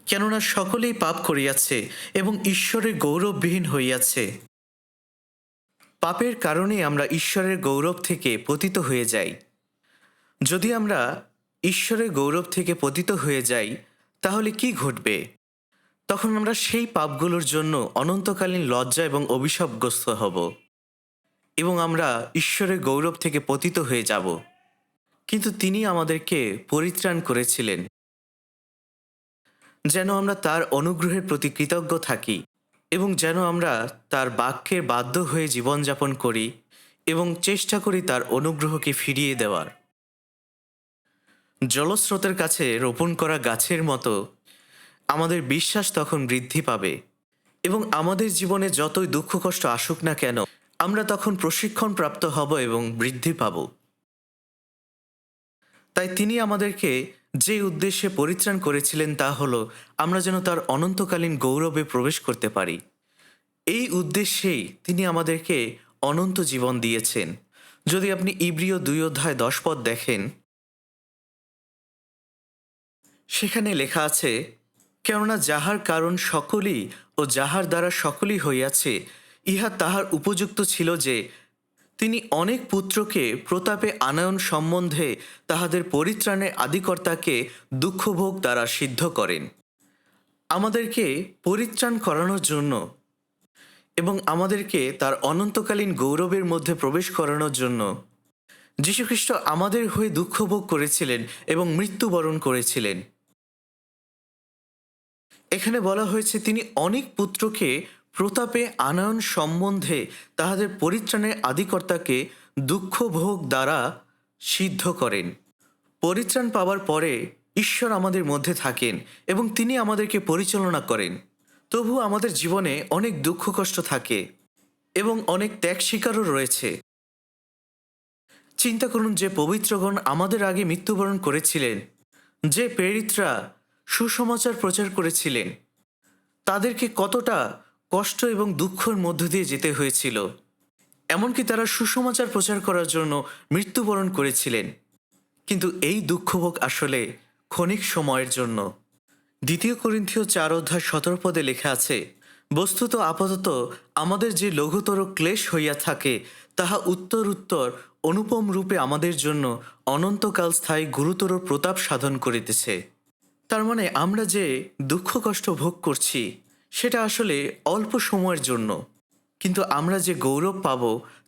কেননা সকলেই পাপ করিয়াছে এবং ঈশ্বরের গৌরববিহীন হইয়াছে। পাপের কারণে আমরা ঈশ্বরের গৌরব থেকে পতিত হয়ে যাই। যদি আমরা ঈশ্বরের গৌরব থেকে পতিত হয়ে যাই, তাহলে কি ঘটবে? তখন আমরা সেই পাপগুলোর জন্য অনন্তকালীন লজ্জা এবং অভিশাপগ্রস্ত হব এবং আমরা ঈশ্বরের গৌরব থেকে পতিত হয়ে যাব। কিন্তু তিনি আমাদেরকে পরিত্রাণ করেছিলেন যেন আমরা তার অনুগ্রহের প্রতি কৃতজ্ঞ থাকি এবং যেন আমরা তার বাক্যের বাধ্য হয়ে জীবনযাপন করি এবং চেষ্টা করি তার অনুগ্রহকে ফিরিয়ে দেওয়ার। জলস্রোতের কাছে রোপণ করা গাছের মতো আমাদের বিশ্বাস তখন বৃদ্ধি পাবে এবং আমাদের জীবনে যতই দুঃখ কষ্ট আসুক না কেন, আমরা তখন প্রশিক্ষণ প্রাপ্ত হব এবং বৃদ্ধি পাব। তাই তিনি আমাদেরকে যে উদ্দেশ্যে পরিত্রাণ করেছিলেন তা হলো আমরা যেন তার অনন্তকালীন গৌরবে প্রবেশ করতে পারি। এই উদ্দেশ্যেই তিনি আমাদেরকে অনন্ত জীবন দিয়েছেন। যদি আপনি ইব্রিয় ২ অধ্যায় ১০ পদ দেখেন, সেখানে লেখা আছে, কেননা যাহার কারণ সকলই ও যাহার দ্বারা সকলই হইয়াছে, ইহা তাহার উপযুক্ত ছিল যে তিনি অনেক পুত্রকে প্রতাপে আনয়ন সম্বন্ধে তাহাদের পরিত্রাণের আদিকর্তাকে দুঃখভোগ দ্বারা সিদ্ধ করেন। আমাদেরকে পরিত্রাণ করানোর জন্য এবং আমাদেরকে তার অনন্তকালীন গৌরবের মধ্যে প্রবেশ করানোর জন্য যীশুখ্রিস্ট আমাদের হয়ে দুঃখভোগ করেছিলেন এবং মৃত্যুবরণ করেছিলেন। এখানে বলা হয়েছে তিনি অনেক পুত্রকে প্রতাপে আনয়ন সম্বন্ধে তাহাদের পরিত্রাণের আদিকর্তাকে দুঃখভোগ দ্বারা সিদ্ধ করেন। পরিত্রাণ পাওয়ার পরে ঈশ্বর আমাদের মধ্যে থাকেন এবং তিনি আমাদেরকে পরিচালনা করেন। তবু আমাদের জীবনে অনেক দুঃখ কষ্ট থাকে এবং অনেক ত্যাগ স্বীকারও রয়েছে। চিন্তা করুন যে পবিত্রগণ আমাদের আগে মৃত্যুবরণ করেছিলেন, যে প্রেরিতরা সুসমাচার প্রচার করেছিলেন, তাদেরকে কতটা কষ্ট এবং দুঃখের মধ্য দিয়ে যেতে হয়েছিল। এমনকি তারা সুসমাচার প্রচার করার জন্য মৃত্যুবরণ করেছিলেন। কিন্তু এই দুঃখভোগ আসলে ক্ষণিক সময়ের জন্য। ২ করিন্থীয় ৪ অধ্যায় ১৭ পদে লেখা আছে, বস্তুত আপাতত আমাদের যে লঘুতর ক্লেশ হইয়া থাকে, তাহা উত্তর উত্তর অনুপম রূপে আমাদের জন্য অনন্তকাল স্থায়ী গুরুতর প্রতাপ সাধন করিতেছে। তার মানে আমরা যে দুঃখ কষ্ট ভোগ করছি সেটা আসলে অল্প সময়ের জন্য, কিন্তু আমরা যে গৌরব পাব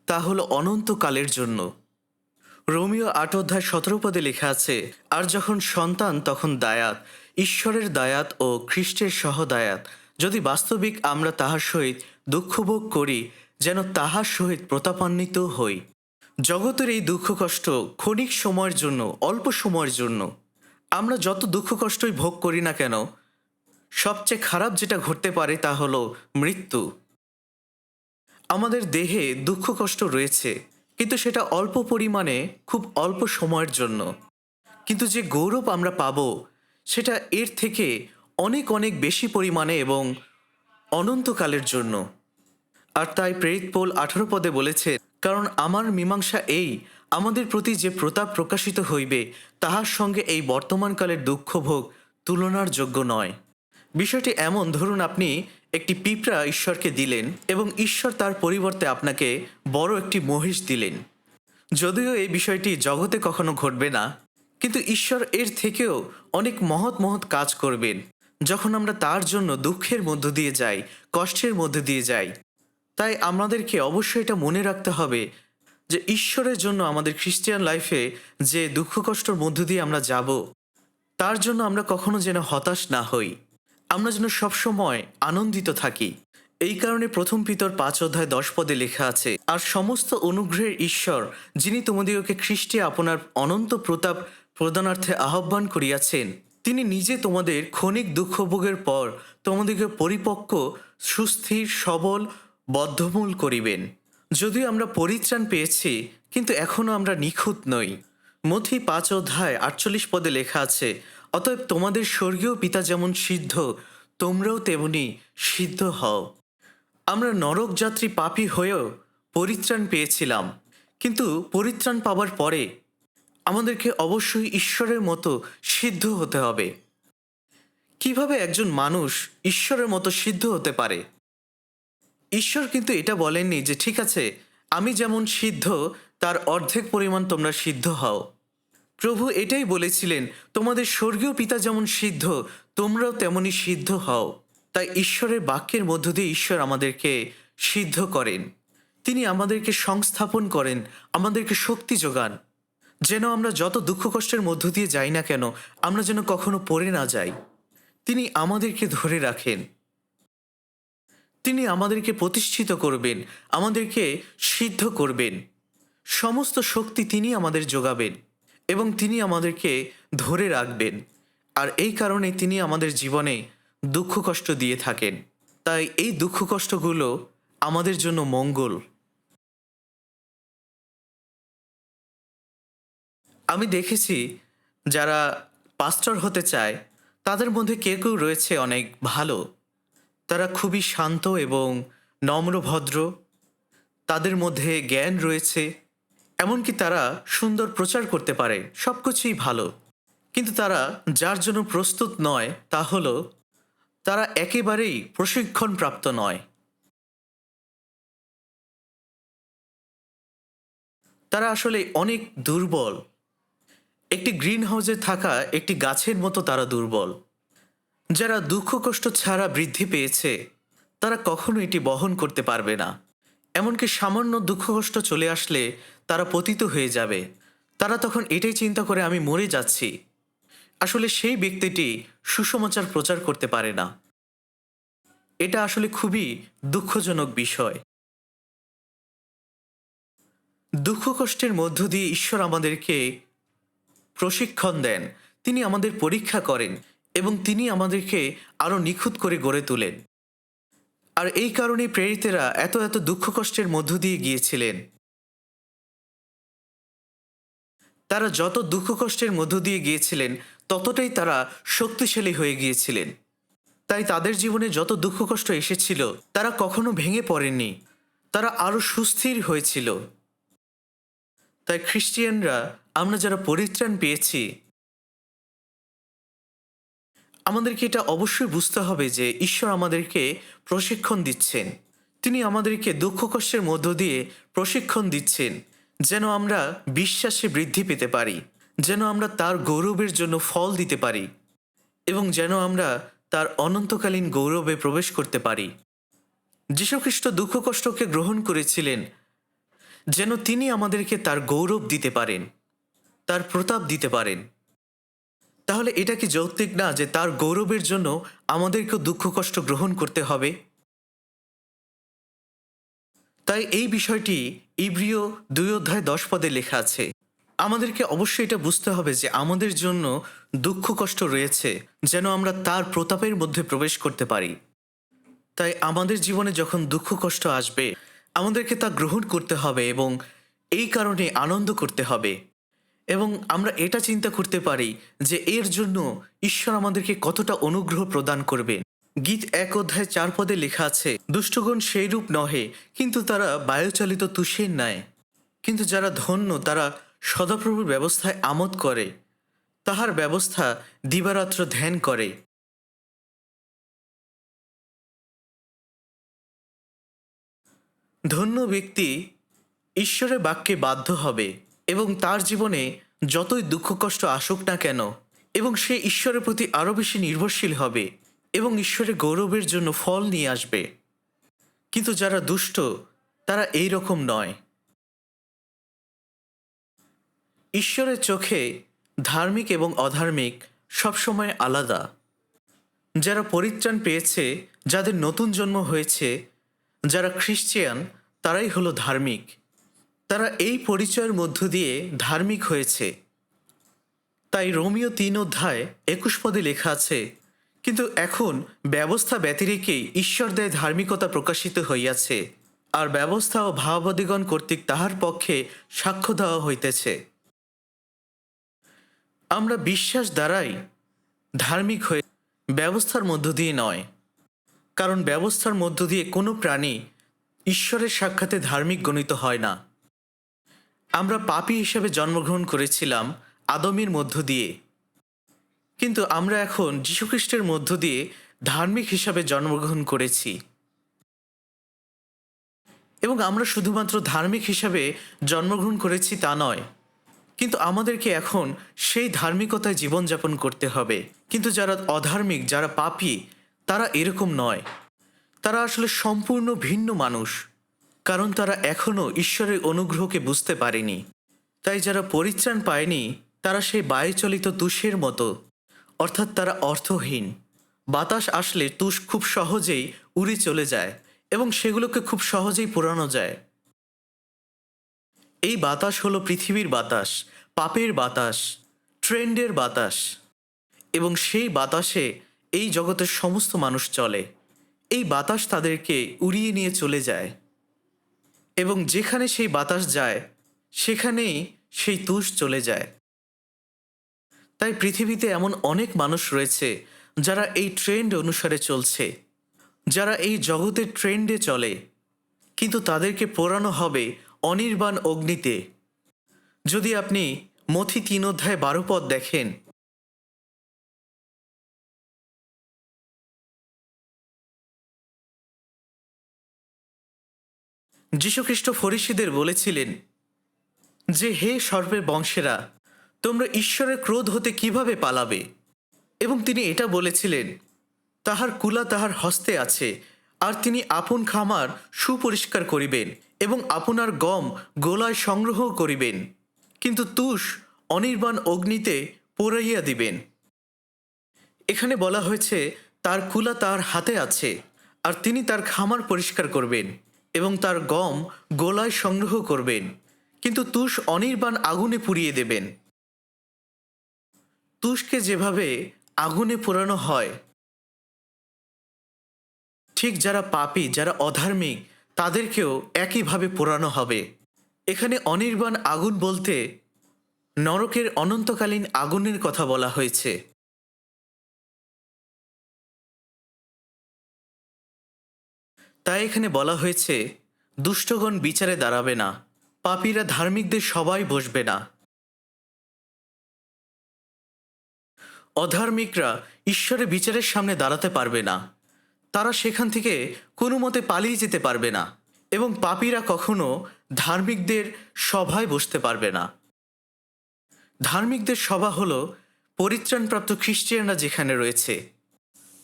তা হলো অনন্তকালের জন্য। রোমিও ৮ অধ্যায় ১৭ পদে লেখা আছে, আর যখন সন্তান তখন দায়াত, ঈশ্বরের দায়াত ও খ্রিস্টের সহদায়াত, যদি বাস্তবিক আমরা তাহার সহিত দুঃখভোগ করি, যেন তাহার সহিত প্রতাপান্বিত হই। জগতের এই দুঃখ কষ্ট ক্ষণিক সময়ের জন্য, অল্প সময়ের জন্য। আমরা যত দুঃখ কষ্টই ভোগ করি না কেন, সবচেয়ে খারাপ যেটা ঘটতে পারে তা হলো মৃত্যু। আমাদের দেহে দুঃখ কষ্ট রয়েছে, কিন্তু সেটা অল্প পরিমাণে, খুব অল্প সময়ের জন্য। কিন্তু যে গৌরব আমরা পাবো, সেটা এর থেকে অনেক অনেক বেশি পরিমাণে এবং অনন্তকালের জন্য। আর তাই প্রেরিত পৌল 18 পদে বলেছে, কারণ আমার মীমাংসা এই, আমাদের প্রতি যে প্রতাপ প্রকাশিত হইবে তাহার সঙ্গে এই বর্তমানকালের দুঃখ ভোগ তুলনার যোগ্য নয়। বিষয়টি এমন, ধরুন আপনি একটি পিঁপড়া ঈশ্বরকে দিলেন এবং ঈশ্বর তার পরিবর্তে আপনাকে বড় একটি মহিষ দিলেন। যদিও এই বিষয়টি জগতে কখনো ঘটবে না, কিন্তু ঈশ্বর এর থেকেও অনেক মহৎ মহৎ কাজ করবেন যখন আমরা তার জন্য দুঃখের মধ্য দিয়ে যাই, কষ্টের মধ্য দিয়ে যাই। তাই আমাদেরকে অবশ্যই এটা মনে রাখতে হবে যে ঈশ্বরের জন্য আমাদের খ্রিস্টিয়ান লাইফে যে দুঃখ কষ্টর মধ্য দিয়ে আমরা যাব, তার জন্য আমরা কখনো যেন হতাশ না হই, আমরা যেন সবসময় আনন্দিত থাকি। এই কারণে প্রথম পিতর 5:10 লেখা আছে, আর সমস্ত অনুগ্রহের ঈশ্বর, যিনি তোমাদিগকে খ্রিস্টে আপনার অনন্ত প্রতাপ প্রদানার্থে আহ্বান করিয়াছেন, তিনি নিজে তোমাদের ক্ষণিক দুঃখভোগের পর তোমাদিগকে পরিপক্ক, সুস্থির, সবল, বদ্ধমূল করিবেন। যদিও আমরা পরিত্রাণ পেয়েছি, কিন্তু এখনও আমরা নিখুঁত নই। মথি 5:48 লেখা আছে, অতএব তোমাদের স্বর্গীয় পিতা যেমন সিদ্ধ, তোমরাও তেমনি সিদ্ধ হও। আমরা নরকযাত্রী পাপী হয়েও পরিত্রাণ পেয়েছিলাম, কিন্তু পরিত্রাণ পাওয়ার পরে আমাদেরকে অবশ্যই ঈশ্বরের মতো সিদ্ধ হতে হবে। কিভাবে একজন মানুষ ঈশ্বরের মতো সিদ্ধ হতে পারে? ঈশ্বর কিন্তু এটা বলেননি যে ঠিক আছে, আমি যেমন সিদ্ধ তার অর্ধেক পরিমাণ তোমরা সিদ্ধ হও। প্রভু এটাই বলেছিলেন, তোমাদের স্বর্গীয় পিতা যেমন সিদ্ধ, তোমরাও তেমনি সিদ্ধ হও। তাই ঈশ্বরের বাক্যের মধ্য দিয়ে ঈশ্বর আমাদেরকে সিদ্ধ করেন। তিনি আমাদেরকে সংস্থাপন করেন, আমাদেরকে শক্তি যোগান, যেন আমরা যত দুঃখ কষ্টের মধ্য দিয়ে যাই না কেন, আমরা যেন কখনো পড়ে না যাই। তিনি আমাদেরকে ধরে রাখেন, তিনি আমাদেরকে প্রতিষ্ঠিত করবেন, আমাদেরকে সিদ্ধ করবেন। সমস্ত শক্তি তিনি আমাদের যোগাবেন এবং তিনি আমাদেরকে ধরে রাখবেন। আর এই কারণে তিনি আমাদের জীবনে দুঃখ কষ্ট দিয়ে থাকেন। তাই এই দুঃখ কষ্টগুলো আমাদের জন্য মঙ্গল। আমি দেখেছি যারা পাস্টর হতে চায়, তাদের মধ্যে কেউ কেউ রয়েছে অনেক ভালো। তারা খুবই শান্ত এবং নম্রভদ্র, তাদের মধ্যে জ্ঞান রয়েছে, এমনকি তারা সুন্দর প্রচার করতে পারে, সব কিছুই ভালো। কিন্তু তারা যার জন্য প্রস্তুত নয় তা হলো তারা একেবারেই প্রশিক্ষণপ্রাপ্ত নয়। তারা আসলে অনেক দুর্বল। একটি গ্রিন হাউসে থাকা একটি গাছের মতো তারা দুর্বল। যারা দুঃখ কষ্ট ছাড়া বৃদ্ধি পেয়েছে, তারা কখনো এটি বহন করতে পারবে না। এমনকি সামান্য দুঃখ কষ্ট চলে আসলে তারা পতিত হয়ে যাবে। তারা তখন এটাই চিন্তা করে, আমি মরে যাচ্ছি। আসলে সেই ব্যক্তিটি সুসমাচার প্রচার করতে পারে না। এটা আসলে খুবই দুঃখজনক বিষয়। দুঃখ কষ্টের মধ্য দিয়ে ঈশ্বর আমাদেরকে প্রশিক্ষণ দেন, তিনি আমাদের পরীক্ষা করেন এবং তিনি আমাদেরকে আরও নিখুঁত করে গড়ে তোলেন। আর এই কারণে প্রেরিতেরা এত এত দুঃখ কষ্টের মধ্য দিয়ে গিয়েছিলেন। তারা যত দুঃখ কষ্টের মধ্য দিয়ে গিয়েছিলেন, ততটাই তারা শক্তিশালী হয়ে গিয়েছিলেন। তাই তাদের জীবনে যত দুঃখ কষ্ট এসেছিল, তারা কখনো ভেঙে পড়েননি, তারা আরও সুস্থির হয়েছিল। তাই খ্রিস্টিয়ানরা, আমরা যারা পরিত্রাণ পেয়েছি, আমাদেরকে এটা অবশ্যই বুঝতে হবে যে ঈশ্বর আমাদেরকে প্রশিক্ষণ দিচ্ছেন। তিনি আমাদেরকে দুঃখ কষ্টের মধ্য দিয়ে প্রশিক্ষণ দিচ্ছেন, যেন আমরা বিশ্বাসে বৃদ্ধি পেতে পারি, যেন আমরা তার গৌরবের জন্য ফল দিতে পারি এবং যেন আমরা তার অনন্তকালীন গৌরবে প্রবেশ করতে পারি। যীশুখ্রিস্ট দুঃখ কষ্টকে গ্রহণ করেছিলেন যেন তিনি আমাদেরকে তার গৌরব দিতে পারেন, তার প্রতাপ দিতে পারেন। তাহলে এটা কি যৌক্তিক না যে তার গৌরবের জন্য আমাদেরকেও দুঃখ কষ্ট গ্রহণ করতে হবে? তাই এই বিষয়টি ইব্রিয় 2:10 লেখা আছে, আমাদেরকে অবশ্যই এটা বুঝতে হবে যে আমাদের জন্য দুঃখ কষ্ট রয়েছে, যেন আমরা তার প্রতাপের মধ্যে প্রবেশ করতে পারি। তাই আমাদের জীবনে যখন দুঃখ কষ্ট আসবে, আমাদেরকে তা গ্রহণ করতে হবে এবং এই কারণে আনন্দ করতে হবে। এবং আমরা এটা চিন্তা করতে পারি যে এর জন্য ঈশ্বর আমাদেরকে কতটা অনুগ্রহ প্রদান করবেন। গীত 1 অধ্যায় 4 পদে লেখা আছে, দুষ্টগণ সেইরূপ নহে, কিন্তু তারা বায়ুচালিত তুষের ন্যায়। কিন্তু যারা ধন্য তারা সদাপ্রভুর ব্যবস্থায় আমোদ করে, তাহার ব্যবস্থা দিবারাত্র ধ্যান করে। ধন্য ব্যক্তি ঈশ্বরের বাক্যে বাধ্য হবে এবং তার জীবনে যতই দুঃখ কষ্ট আসুক না কেন, এবং সে ঈশ্বরের প্রতি আরও বেশি নির্ভরশীল হবে এবং ঈশ্বরের গৌরবের জন্য ফল নিয়ে আসবে। কিন্তু যারা দুষ্ট তারা এই রকম নয়। ঈশ্বরের চোখে ধার্মিক এবং অধার্মিক সবসময় আলাদা। যারা পরিত্রাণ পেয়েছে, যাদের নতুন জন্ম হয়েছে, যারা খ্রিস্টিয়ান, তারাই হলো ধার্মিক। তারা এই পরিচয়ের মধ্য দিয়ে ধার্মিক হয়েছে। তাই রোমিও 3 অধ্যায় 21 পদে লেখা আছে, কিন্তু এখন ব্যবস্থা ব্যতিরেকেই ঈশ্বর দেয় ধার্মিকতা প্রকাশিত হইয়াছে, আর ব্যবস্থা ও ভাবাদিগণ কর্তৃক তাহার পক্ষে সাক্ষ্য দেওয়া হইতেছে। আমরা বিশ্বাস দ্বারাই ধার্মিক হয়ে, ব্যবস্থার মধ্য দিয়ে নয়। কারণ ব্যবস্থার মধ্য দিয়ে কোনো প্রাণী ঈশ্বরের সাক্ষাতে ধার্মিক গণিত হয় না। আমরা পাপী হিসেবে জন্মগ্রহণ করেছিলাম আদমের মধ্য দিয়ে, কিন্তু আমরা এখন যীশুখ্রিস্টের মধ্য দিয়ে ধার্মিক হিসাবে জন্মগ্রহণ করেছি। এবং আমরা শুধুমাত্র ধার্মিক হিসাবে জন্মগ্রহণ করেছি তা নয়, কিন্তু আমাদেরকে এখন সেই ধার্মিকতায় জীবনযাপন করতে হবে। কিন্তু যারা অধার্মিক, যারা পাপী, তারা এরকম নয়। তারা আসলে সম্পূর্ণ ভিন্ন মানুষ, কারণ তারা এখনও ঈশ্বরের অনুগ্রহকে বুঝতে পারেনি। তাই যারা পরিত্রাণ পায়নি তারা সেই বায়ুচলিত তুষের মতো, অর্থাৎ তারা অর্থহীন। বাতাস আসলে তুষ খুব সহজেই উড়ে চলে যায় এবং সেগুলোকে খুব সহজেই পোড়ানো যায়। এই বাতাস হলো পৃথিবীর বাতাস, পাপের বাতাস, ট্রেন্ডের বাতাস, এবং সেই বাতাসে এই জগতের সমস্ত মানুষ চলে। এই বাতাস তাদেরকে উড়িয়ে নিয়ে চলে যায়, এবং যেখানে সেই বাতাস যায় সেখানেই সেই তুষ চলে যায়। তাই পৃথিবীতে এমন অনেক মানুষ রয়েছে যারা এই ট্রেন্ড অনুসারে চলছে, যারা এই জগতের ট্রেন্ডে চলে, কিন্তু তাদেরকে পোড়ানো হবে অনির্বাণ অগ্নিতে। যদি আপনি মথি 3 অধ্যায় 12 পদ দেখেন, যীশুখ্রিস্ট ফরিসীদের বলেছিলেন যে, হে সর্পের বংশেরা, তোমরা ঈশ্বরের ক্রোধ হতে কিভাবে পালাবে? এবং তিনি এটা বলেছিলেন, তাহার কুলা তাহার হস্তে আছে, আর তিনি আপন খামার সুপরিষ্কার করিবেন এবং আপনার গম গোলায় সংগ্রহ করিবেন, কিন্তু তুষ অনির্বাণ অগ্নিতে পোড়াইয়া দিবেন। এখানে বলা হয়েছে তার কুলা তার হাতে আছে, আর তিনি তার খামার পরিষ্কার করবেন এবং তার গম গোলায় সংগ্রহ করবেন, কিন্তু তুষ অনির্বাণ আগুনে পুড়িয়ে দেবেন। তুষকে যেভাবে আগুনে পোড়ানো হয়, ঠিক যারা পাপী, যারা অধার্মিক, তাদেরকেও একইভাবে পোড়ানো হবে। এখানে অনির্বাণ আগুন বলতে নরকের অনন্তকালীন আগুনের কথা বলা হয়েছে। তাই এখানে বলা হয়েছে, দুষ্টগণ বিচারে দাঁড়াবে না, পাপীরা ধার্মিকদের সবাই বসবে না। অধার্মিকরা ঈশ্বরের বিচারের সামনে দাঁড়াতে পারবে না, তারা সেখান থেকে কোনো মতে পালিয়ে যেতে পারবে না, এবং পাপীরা কখনো ধার্মিকদের সভায় বসতে পারবে না। ধার্মিকদের সভা হলো পরিত্রাণপ্রাপ্ত খ্রিস্টিয়ানরা যেখানে রয়েছে।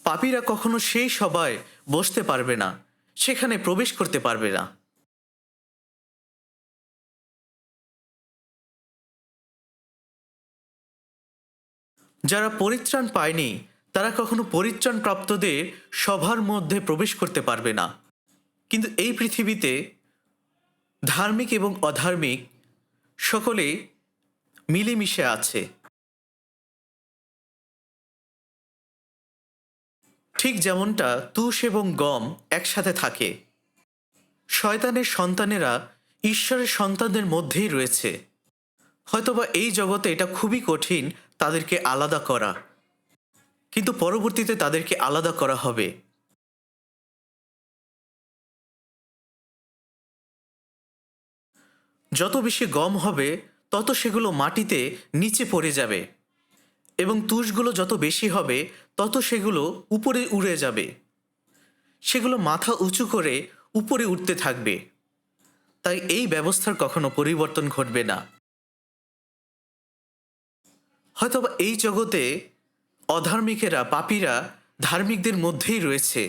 পাপীরা কখনো সেই সভায় বসতে পারবে না, সেখানে প্রবেশ করতে পারবে না। যারা পরিত্রাণ পায়নি তারা কখনো পরিত্রাণপ্রাপ্তদের সভার মধ্যে প্রবেশ করতে পারবে না। কিন্তু এই পৃথিবীতে ধার্মিক এবং অধার্মিক সকলে মিলেমিশে আছে। ঠিক যেমনটা তুষ এবং গম একসাথে থাকে। শয়তানের সন্তানেরা ঈশ্বরের সন্তানদের মধ্যেই রয়েছে। হয়তোবা এই জগতে এটা খুবই কঠিন তাদেরকে আলাদা করা, কিন্তু পরবর্তীতে তাদেরকে আলাদা করা হবে। যত বেশি গম হবে তত সেগুলো মাটিতে নিচে পড়ে যাবে, এবং তুষগুলো যত বেশি হবে তত সেগুলো উপরে উড়ে যাবে। সেগুলো মাথা উঁচু করে উপরে উঠতে থাকবে। তাই এই ব্যবস্থার কখনো পরিবর্তন ঘটবে না। হয়তোবা এই জগতে অধার্মিকেরা, পাপীরা ধার্মিকদের মধ্যেই রয়েছে।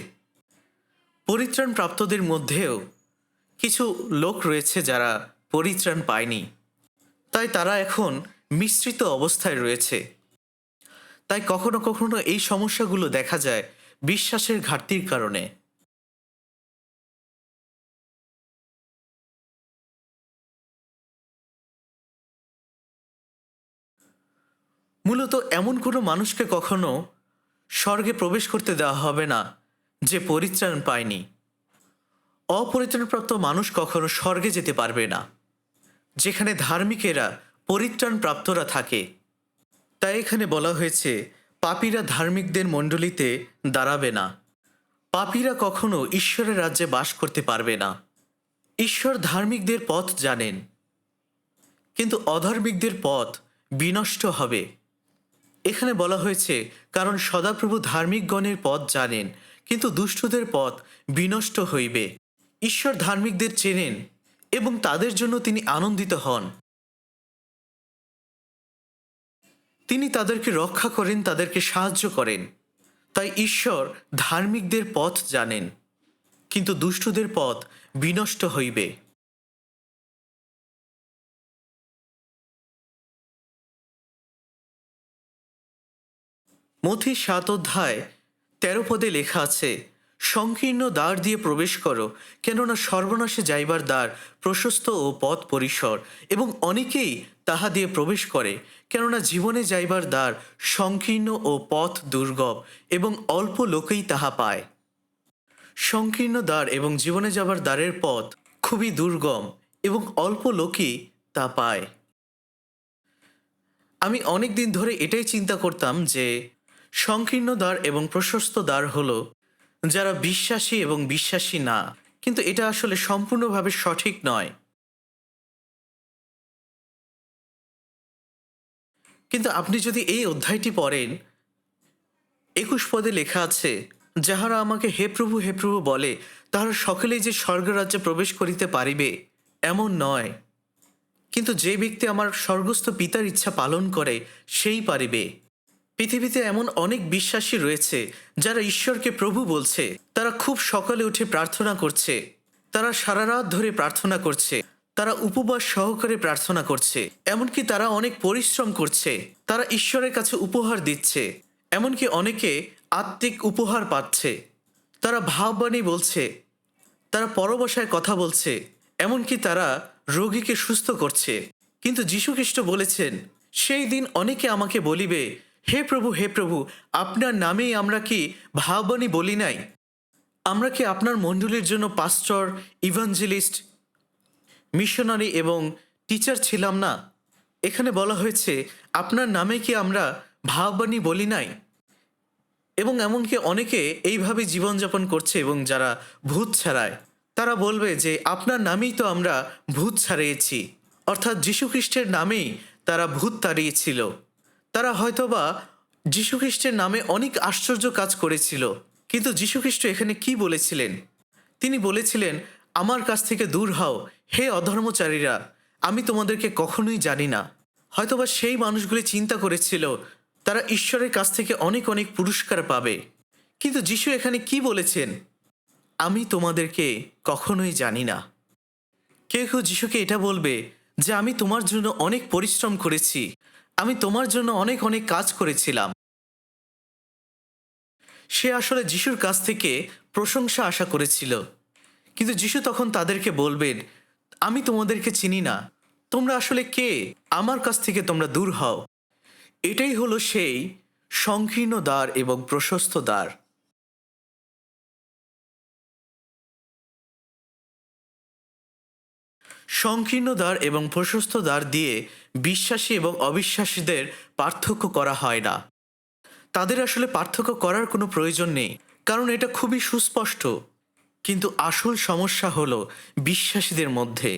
পরিত্রাণ প্রাপ্তদের মধ্যেও কিছু লোক রয়েছে যারা পরিত্রাণ পায়নি, তাই তারা এখন মিশ্রিত অবস্থায় রয়েছে। তাই কখনো কখনো এই সমস্যাগুলো দেখা যায় বিশ্বাসের ঘাটতির কারণে। মূলত এমন কোনো মানুষকে কখনো স্বর্গে প্রবেশ করতে দেওয়া হবে না যে পরিত্রাণ পায়নি। অপরিত্রাণপ্রাপ্ত মানুষ কখনো স্বর্গে যেতে পারবে না, যেখানে ধার্মিকেরা, পরিত্রাণ প্রাপ্তরা থাকে। তাই এখানে বলা হয়েছে পাপীরা ধার্মিকদের মণ্ডলীতে দাঁড়াবে না। পাপীরা কখনো ঈশ্বরের রাজ্যে বাস করতে পারবে না। ঈশ্বর ধার্মিকদের পথ জানেন, কিন্তু অধার্মিকদের পথ বিনষ্ট হবে। এখানে বলা হয়েছে কারণ সদাপ্রভু ধার্মিকগণের পথ জানেন, কিন্তু দুষ্টদের পথ বিনষ্ট হইবে। ঈশ্বর ধার্মিকদের চেনেন এবং তাদের জন্য তিনি আনন্দিত হন। তিনি তাদেরকে রক্ষা করেন, তাদেরকে সাহায্য করেন। তাই ঈশ্বর ধার্মিকদের পথ জানেন, কিন্তু দুষ্টদের পথ বিনষ্ট হইবে। মথি ৭ অধ্যায় ১৩ পদে লেখা আছে, সংকীর্ণ দ্বার দিয়ে প্রবেশ করো, কেননা সর্বনাশে যাইবার দ্বার প্রশস্ত ও পথ পরিসর, এবং অনেকেই তাহা দিয়ে প্রবেশ করে। কেননা জীবনে যাইবার দ্বার সংকীর্ণ ও পথ দুর্গম, এবং অল্প লোকেই তাহা পায়। সংকীর্ণ দ্বার এবং জীবনে যাবার দ্বারের পথ খুবই দুর্গম, এবং অল্প লোকই তা পায়। আমি অনেক দিন ধরে এটাই চিন্তা করতাম যে সংকীর্ণ দ্বার এবং প্রশস্ত দ্বার হলো যারা বিশ্বাসী এবং বিশ্বাসী না, কিন্তু এটা আসলে সম্পূর্ণভাবে সঠিক নয়। কিন্তু আপনি যদি এই অধ্যায়টি পড়েন, ২১ পদে লেখা আছে, যাহারা আমাকে হে প্রভু হে প্রভু বলে, তাহারা সকলেই যে স্বর্গরাজ্যে প্রবেশ করিতে পারিবে এমন নয়, কিন্তু যে ব্যক্তি আমার স্বর্গস্থ পিতার ইচ্ছা পালন করে সেই পারিবে। পৃথিবীতে এমন অনেক বিশ্বাসী রয়েছে যারা ঈশ্বরকে প্রভু বলছে। তারা খুব সকালে উঠে প্রার্থনা করছে, তারা সারা রাত ধরে প্রার্থনা করছে, তারা উপবাস সহকারে প্রার্থনা করছে, এমনকি তারা অনেক পরিশ্রম করছে, তারা ঈশ্বরের কাছে উপহার দিচ্ছে, এমনকি অনেকে আত্মিক উপহার পাচ্ছে, তারা ভাববাণী বলছে, তারা পরভাষায় কথা বলছে, এমনকি তারা রোগীকে সুস্থ করছে। কিন্তু যীশুখ্রিস্ট বলেছেন, সেই দিন অনেকে আমাকে বলিবে, হে প্রভু হে প্রভু, আপনার নামেই আমরা কি ভাববাণী বলি নাই? আমরা কি আপনার মণ্ডলীর জন্য পাস্টর, ইভাঞ্জেলিস্ট, মিশনারি এবং টিচার ছিলাম না? এখানে বলা হয়েছে আপনার নামে কি আমরা ভাববাণী বলি নাই? এবং এমনকি অনেকে এইভাবে জীবনযাপন করছে, এবং যারা ভূত ছাড়ায় তারা বলবে যে আপনার নামেই তো আমরা ভূত ছাড়িয়েছি। অর্থাৎ যীশুখ্রিস্টের নামেই তারা ভূত তাড়িয়েছিল। তারা হয়তোবা যীশুখ্রিস্টের নামে অনেক আশ্চর্য কাজ করেছিল, কিন্তু যীশুখ্রিস্ট এখানে কি বলেছিলেন? তিনি বলেছিলেন, আমার কাছ থেকে দূর হও হে অধর্মচারীরা, আমি তোমাদেরকে কখনোই জানি না। হয়তোবা সেই মানুষগুলি চিন্তা করেছিল তারা ঈশ্বরের কাছ থেকে অনেক অনেক পুরস্কার পাবে, কিন্তু যিশু এখানে কি বলেছেন? আমি তোমাদেরকে কখনোই জানি না। কেউ কেউ যিশুকে এটা বলবে যে আমি তোমার জন্য অনেক পরিশ্রম করেছি, আমি তোমার জন্য অনেক অনেক কাজ করেছিলাম। সে আসলে যিশুর কাছ থেকে প্রশংসা আশা করেছিল, কিন্তু যিশু তখন তাদেরকে বলবেন, আমি তোমাদেরকে চিনি না, তোমরা আসলে কে? আমার কাছ থেকে তোমরা দূর হও। এটাই হলো সেই সংকীর্ণ দ্বার এবং প্রশস্ত দ্বার। সংকীর্ণ দ্বার এবং প্রশস্ত দ্বার দিয়ে বিশ্বাসী এবং অবিশ্বাসীদের পার্থক্য করা হয় না। তাদের আসলে পার্থক্য করার কোনো প্রয়োজন নেই, কারণ এটা খুবই সুস্পষ্ট। কিন্তু আসল সমস্যা হলো বিশ্বাসীদের মধ্যে।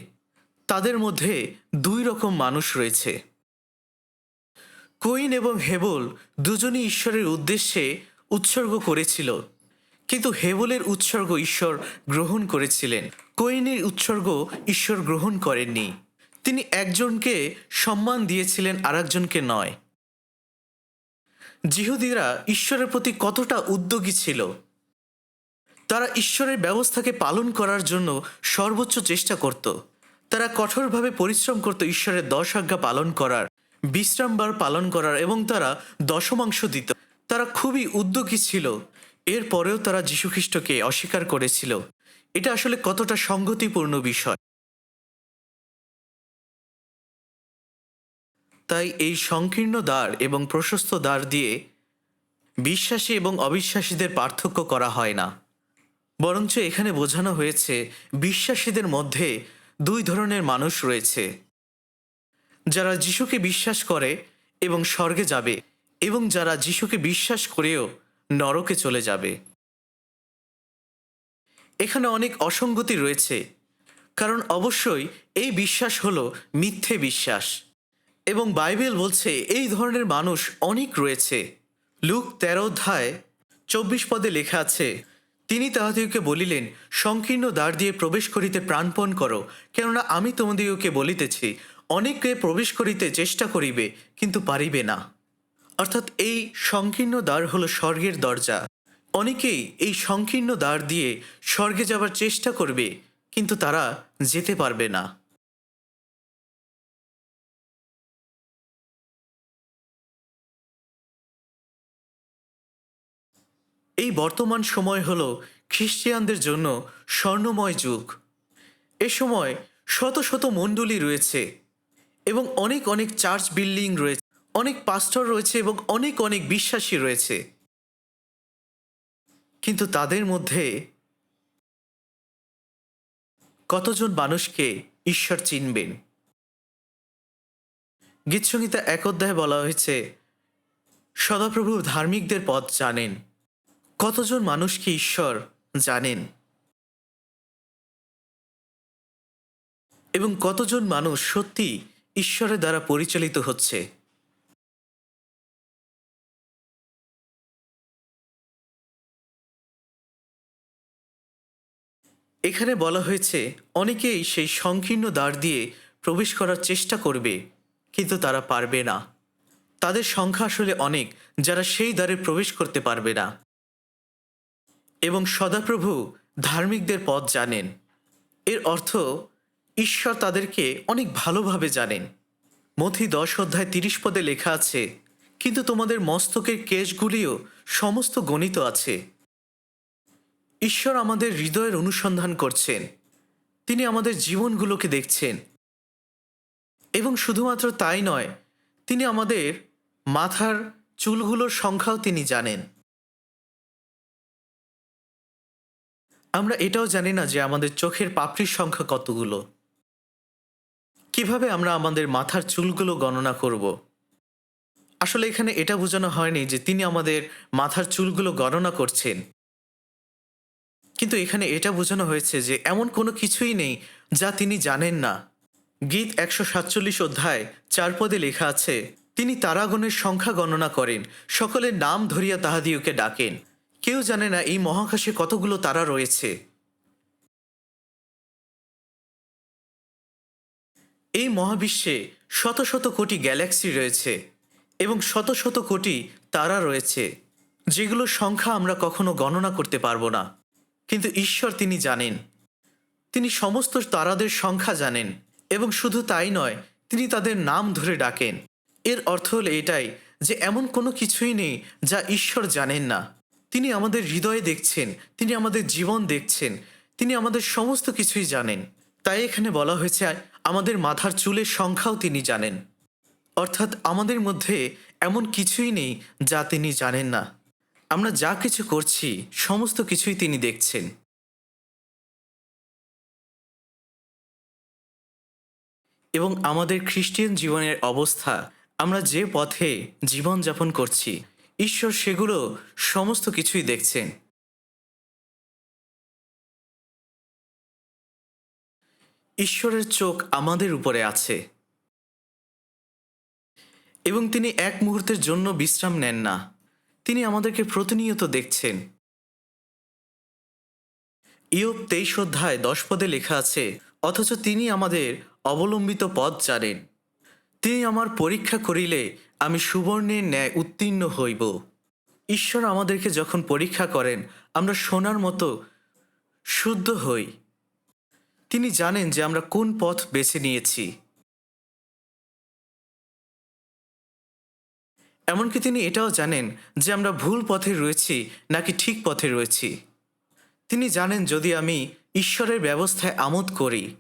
তাদের মধ্যে দুই রকম মানুষ রয়েছে। কইন এবং হেবল দুজনই ঈশ্বরের উদ্দেশ্যে উৎসর্গ করেছিল, কিন্তু হেবলের উৎসর্গ ঈশ্বর গ্রহণ করেছিলেন। কইনের উৎসর্গ ঈশ্বর গ্রহণ করেননি। তিনি একজনকে সম্মান দিয়েছিলেন, আরেকজনকে নয়। যিহুদিরা ঈশ্বরের প্রতি কতটা উদ্যোগী ছিল! তারা ঈশ্বরের ব্যবস্থাকে পালন করার জন্য সর্বোচ্চ চেষ্টা করত। তারা কঠোরভাবে পরিশ্রম করত ঈশ্বরের 10 আজ্ঞা পালন করার, বিশ্রামবার পালন করার, এবং তারা দশমাংশ দিত। তারা খুবই উদ্যোগী ছিল। এরপরেও তারা যীশুখ্রিস্টকে অস্বীকার করেছিল। এটা আসলে কতটা সংগতিপূর্ণ বিষয়! তাই এই সংকীর্ণ দ্বার এবং প্রশস্ত দ্বার দিয়ে বিশ্বাসী এবং অবিশ্বাসীদের পার্থক্য করা হয় না। বরঞ্চ এখানে বোঝানো হয়েছে বিশ্বাসীদের মধ্যে দুই ধরনের মানুষ রয়েছে, যারা যিশুকে বিশ্বাস করে এবং স্বর্গে যাবে, এবং যারা যিশুকে বিশ্বাস করেও নরকে চলে যাবে। এখানে অনেক অসঙ্গতি রয়েছে, কারণ অবশ্যই এই বিশ্বাস হলো মিথ্যে বিশ্বাস, এবং বাইবেল বলছে এই ধরনের মানুষ অনেক রয়েছে। লুক 13 অধ্যায় 24 পদে লেখা আছে, তিনি তাহাদিগকে বলিলেন, সংকীর্ণ দ্বার দিয়ে প্রবেশ করিতে প্রাণপণ করো, কেননা আমি তোমাদিগকে বলিতেছি, অনেকে প্রবেশ করিতে চেষ্টা করিবে, কিন্তু পারিবে না। অর্থাৎ এই সংকীর্ণ দ্বার হলো স্বর্গের দরজা। অনেকেই এই সংকীর্ণ দ্বার দিয়ে স্বর্গে যাবার চেষ্টা করবে, কিন্তু তারা যেতে পারবে না। এই বর্তমান সময় হলো খ্রিস্টিয়ানদের জন্য স্বর্ণময় যুগ। এ সময় শত শত মণ্ডলী রয়েছে, এবং অনেক অনেক চার্চ বিল্ডিং রয়েছে, অনেক পাস্টর রয়েছে, এবং অনেক অনেক বিশ্বাসী রয়েছে। কিন্তু তাদের মধ্যে কতজন মানুষকে ঈশ্বর চিনবেন? গীতসংহিতা 1 অধ্যায়ে বলা হয়েছে, সদাপ্রভু ধার্মিকদের পথ জানেন। কতজন মানুষকে ঈশ্বর জানেন? এবং কতজন মানুষ সত্যি ঈশ্বরের দ্বারা পরিচালিত হচ্ছে? এখানে বলা হয়েছে অনেকেই সেই সংকীর্ণ দ্বার দিয়ে প্রবেশ করার চেষ্টা করবে, কিন্তু তারা পারবে না। তাদের সংখ্যা আসলে অনেক, যারা সেই দ্বারে প্রবেশ করতে পারবে না। এবং সদাপ্রভু ধার্মিকদের পথ জানেন। এর অর্থ ঈশ্বর তাদেরকে অনেক ভালোভাবে জানেন। মথি 10 অধ্যায় 30 পদে লেখা আছে, কিন্তু তোমাদের মস্তকের কেশগুলিও সমস্ত গণিত আছে। ঈশ্বর আমাদের হৃদয়ের অনুসন্ধান করছেন। তিনি আমাদের জীবনগুলোকে দেখছেন, এবং শুধুমাত্র তাই নয়, তিনি আমাদের মাথার চুলগুলোর সংখ্যাও তিনি জানেন। আমরা এটাও জানি না যে আমাদের চোখের পাপড়ির সংখ্যা কতগুলো। কিভাবে আমরা আমাদের মাথার চুলগুলো গণনা করব? আসলে এখানে এটা বোঝানো হয়নি যে তিনি আমাদের মাথার চুলগুলো গণনা করছেন, কিন্তু এখানে এটা বোঝানো হয়েছে যে এমন কোনো কিছুই নেই যা তিনি জানেন না। গীত 147 অধ্যায় 4 পদে লেখা আছে, তিনি তারাগণের সংখ্যা গণনা করেন, সকলের নাম ধরিয়া তাহাদিওকে ডাকেন। কেউ জানে না এই মহাকাশে কতগুলো তারা রয়েছে। এই মহাবিশ্বে শত শত কোটি গ্যালাক্সি রয়েছে, এবং শত শত কোটি তারা রয়েছে, যেগুলোর সংখ্যা আমরা কখনো গণনা করতে পারবো না। কিন্তু ঈশ্বর তিনি জানেন। তিনি সমস্ত তারাদের সংখ্যা জানেন, এবং শুধু তাই নয়, তিনি তাদের নাম ধরে ডাকেন। এর অর্থ হলো এটাই যে এমন কোনো কিছুই নেই যা ঈশ্বর জানেন না। তিনি আমাদের হৃদয়ে দেখছেন, তিনি আমাদের জীবন দেখছেন, তিনি আমাদের সমস্ত কিছুই জানেন। তাই এখানে বলা হয়েছে আমাদের মাথার চুলের সংখ্যাও তিনি জানেন। অর্থাৎ আমাদের মধ্যে এমন কিছুই নেই যা তিনি জানেন না। আমরা যা কিছু করছি সমস্ত কিছুই তিনি দেখছেন। এবং আমাদের খ্রিস্টিয়ান জীবনের অবস্থা, আমরা যে পথে জীবনযাপন করছি, ঈশ্বর সেগুলো সমস্ত কিছুই দেখছেন। ঈশ্বরের চোখ আমাদের উপরে আছে এবং তিনি এক মুহূর্তের জন্য বিশ্রাম নেন না। তিনি আমাদেরকে প্রতিনিয়ত দেখছেন। ইয়োব 23 অধ্যায় 10 পদে লেখা আছে, অথচ তিনি আমাদের অবলম্বিত পথ জানেন। তিনি আমার পরীক্ষা করিলে আমি সুবর্ণের ন্যায় উত্তীর্ণ হইব। ঈশ্বর আমাদেরকে যখন পরীক্ষা করেন, আমরা সোনার মতো শুদ্ধ হই। তিনি জানেন যে আমরা কোন পথ বেছে নিয়েছি। এমনকি তিনি এটাও জানেন যে আমরা ভুল পথে রয়েছি নাকি ঠিক পথে রয়েছি। তিনি জানেন যদি আমি ঈশ্বরের ব্যবস্থায় আমোদ করি,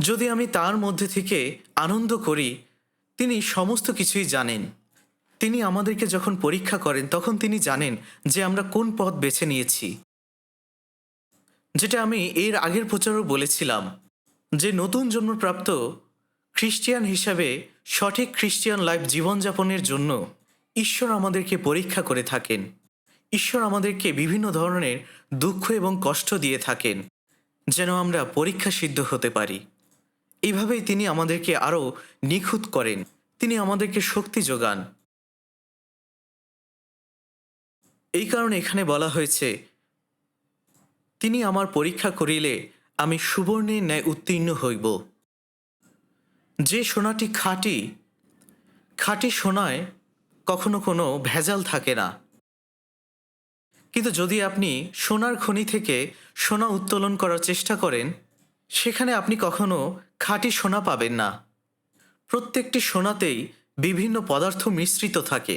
যদি আমি তার মধ্যে থেকে আনন্দ করি, তিনি সমস্ত কিছুই জানেন। তিনি আমাদেরকে যখন পরীক্ষা করেন তখন তিনি জানেন যে আমরা কোন পথ বেছে নিয়েছি। যেটা আমি এর আগের প্রচারও বলেছিলাম যে নতুন জন্মপ্রাপ্ত খ্রিস্টিয়ান হিসাবে সঠিক খ্রিস্টিয়ান লাইফ জীবনযাপনের জন্য ঈশ্বর আমাদেরকে পরীক্ষা করে থাকেন। ঈশ্বর আমাদেরকে বিভিন্ন ধরনের দুঃখ এবং কষ্ট দিয়ে থাকেন যেন আমরা পরীক্ষা সিদ্ধ হতে পারি। এইভাবেই তিনি আমাদেরকে আরও নিখুঁত করেন। তিনি আমাদেরকে শক্তি যোগান। এই কারণে এখানে বলা হয়েছে, তিনি আমার পরীক্ষা করিলে আমি সুবর্ণের ন্যায় উত্তীর্ণ হইব। যে সোনাটি খাঁটি, খাঁটি সোনায় কখনো কোনো ভেজাল থাকে না। কিন্তু যদি আপনি সোনার খনি থেকে সোনা উত্তোলন করার চেষ্টা করেন, সেখানে আপনি কখনো খাঁটি সোনা পাবেন না। প্রত্যেকটি সোনাতেই বিভিন্ন পদার্থ মিশ্রিত থাকে।